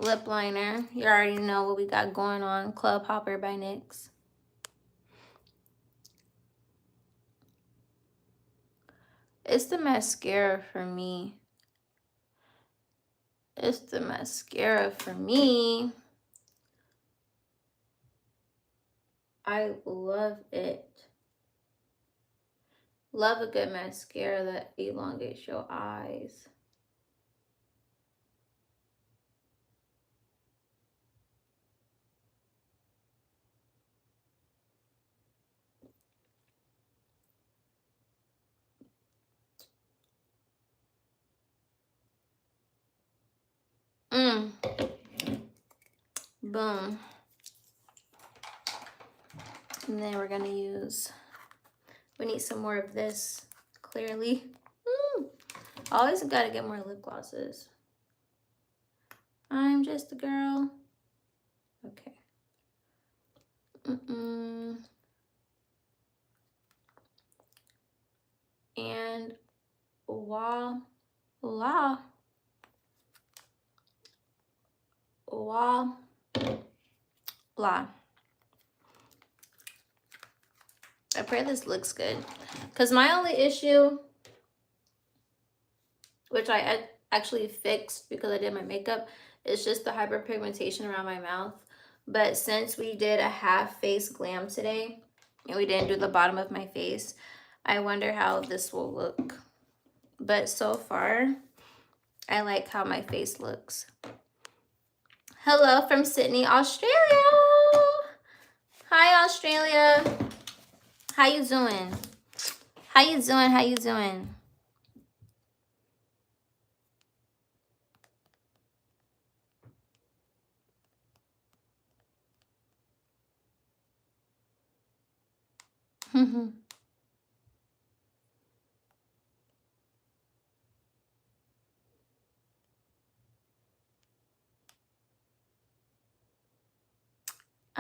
lip liner. You already know what we got going on. Club Hopper by NYX. It's the mascara for me. It's the mascara for me. I love it. Love a good mascara that elongates your eyes. Boom. And then we're gonna use, we need some more of this, clearly. Always gotta get more lip glosses. I'm just a girl. Okay. And voila. Voila. Voila. Blah. I pray this looks good. Because my only issue, which I actually fixed because I did my makeup, is just the hyperpigmentation around my mouth. But since we did a half face glam today, and we didn't do the bottom of my face, I wonder how this will look. But so far, I like how my face looks. Hello from Sydney, Australia. Hi, Australia. How you doing? How you doing? How you doing?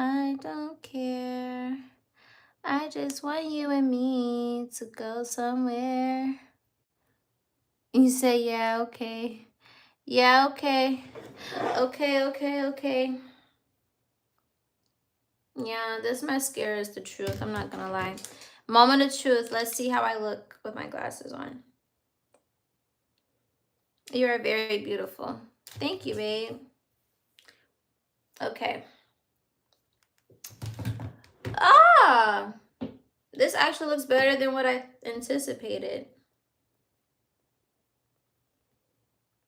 I don't care. I just want you and me to go somewhere. You say, yeah, okay. Yeah, okay. Okay. Yeah, this mascara is the truth. I'm not gonna lie. Moment of truth. Let's see how I look with my glasses on. You are very beautiful. Thank you, babe. Okay. Ah! This actually looks better than what I anticipated.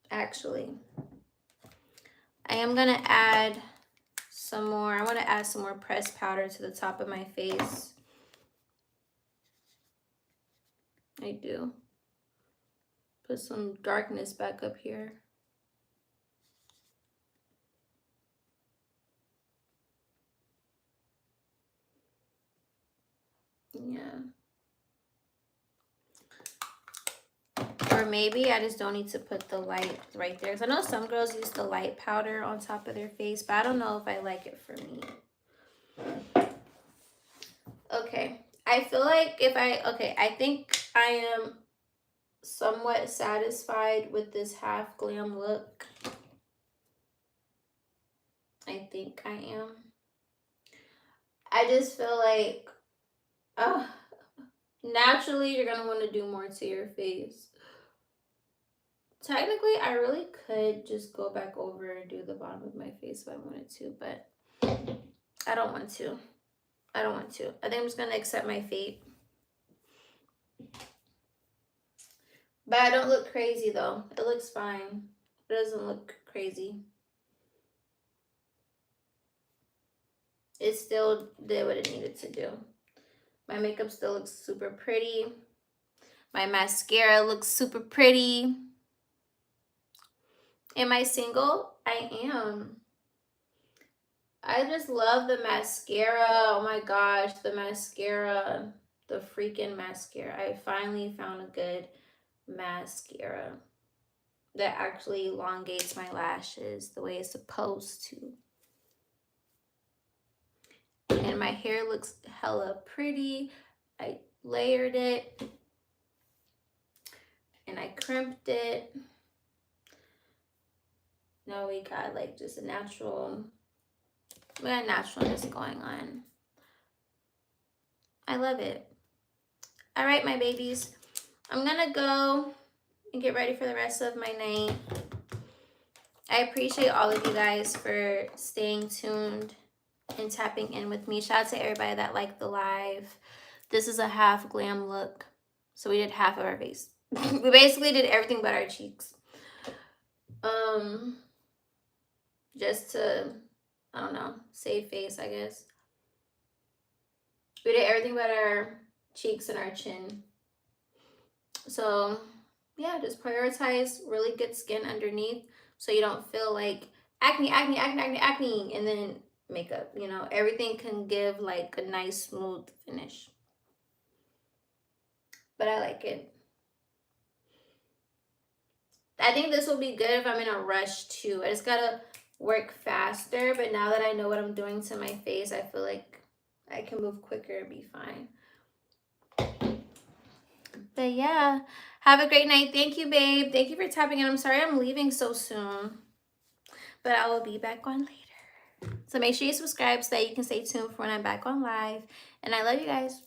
Actually. I am gonna add some more. I want to add some more pressed powder to the top of my face. I do. Put some darkness back up here. Yeah. Or maybe I just don't need to put the light right there. Because I know some girls use the light powder on top of their face, but I don't know if I like it for me. Okay. I feel like I think I am somewhat satisfied with this half glam look. I think I am. I just feel like, naturally you're gonna want to do more to your face. Technically, I really could just go back over and do the bottom of my face if I wanted to, but I don't want to. I don't want to. I think I'm just gonna accept my fate. But I don't look crazy though. It looks fine. It doesn't look crazy. It still did what it needed to do. My makeup still looks super pretty. My mascara looks super pretty. Am I single? I am. I just love the mascara. Oh my gosh, the mascara. The freaking mascara. I finally found a good mascara that actually elongates my lashes the way it's supposed to. And my hair looks hella pretty. I layered it. And I crimped it. Now we got like just a natural, we got naturalness going on. I love it. All right, my babies. I'm gonna go and get ready for the rest of my night. I appreciate all of you guys for staying tuned and tapping in with me. Shout out to everybody that liked the live. This is a half glam look. So we did half of our face. We basically did everything but our cheeks. Just to, I don't know, save face, I guess. We did everything but our cheeks and our chin. So yeah, just prioritize really good skin underneath so you don't feel like acne, and then makeup. You know, everything can give like a nice smooth finish. But I like it. I think this will be good if I'm in a rush too. I just gotta work faster, but now that I know what I'm doing to my face, I feel like I can move quicker and be fine. But yeah, have a great night. Thank you, babe. Thank you for tapping in. I'm sorry I'm leaving so soon, but I will be back on later. So make sure you subscribe so that you can stay tuned for when I'm back on live. And I love you guys.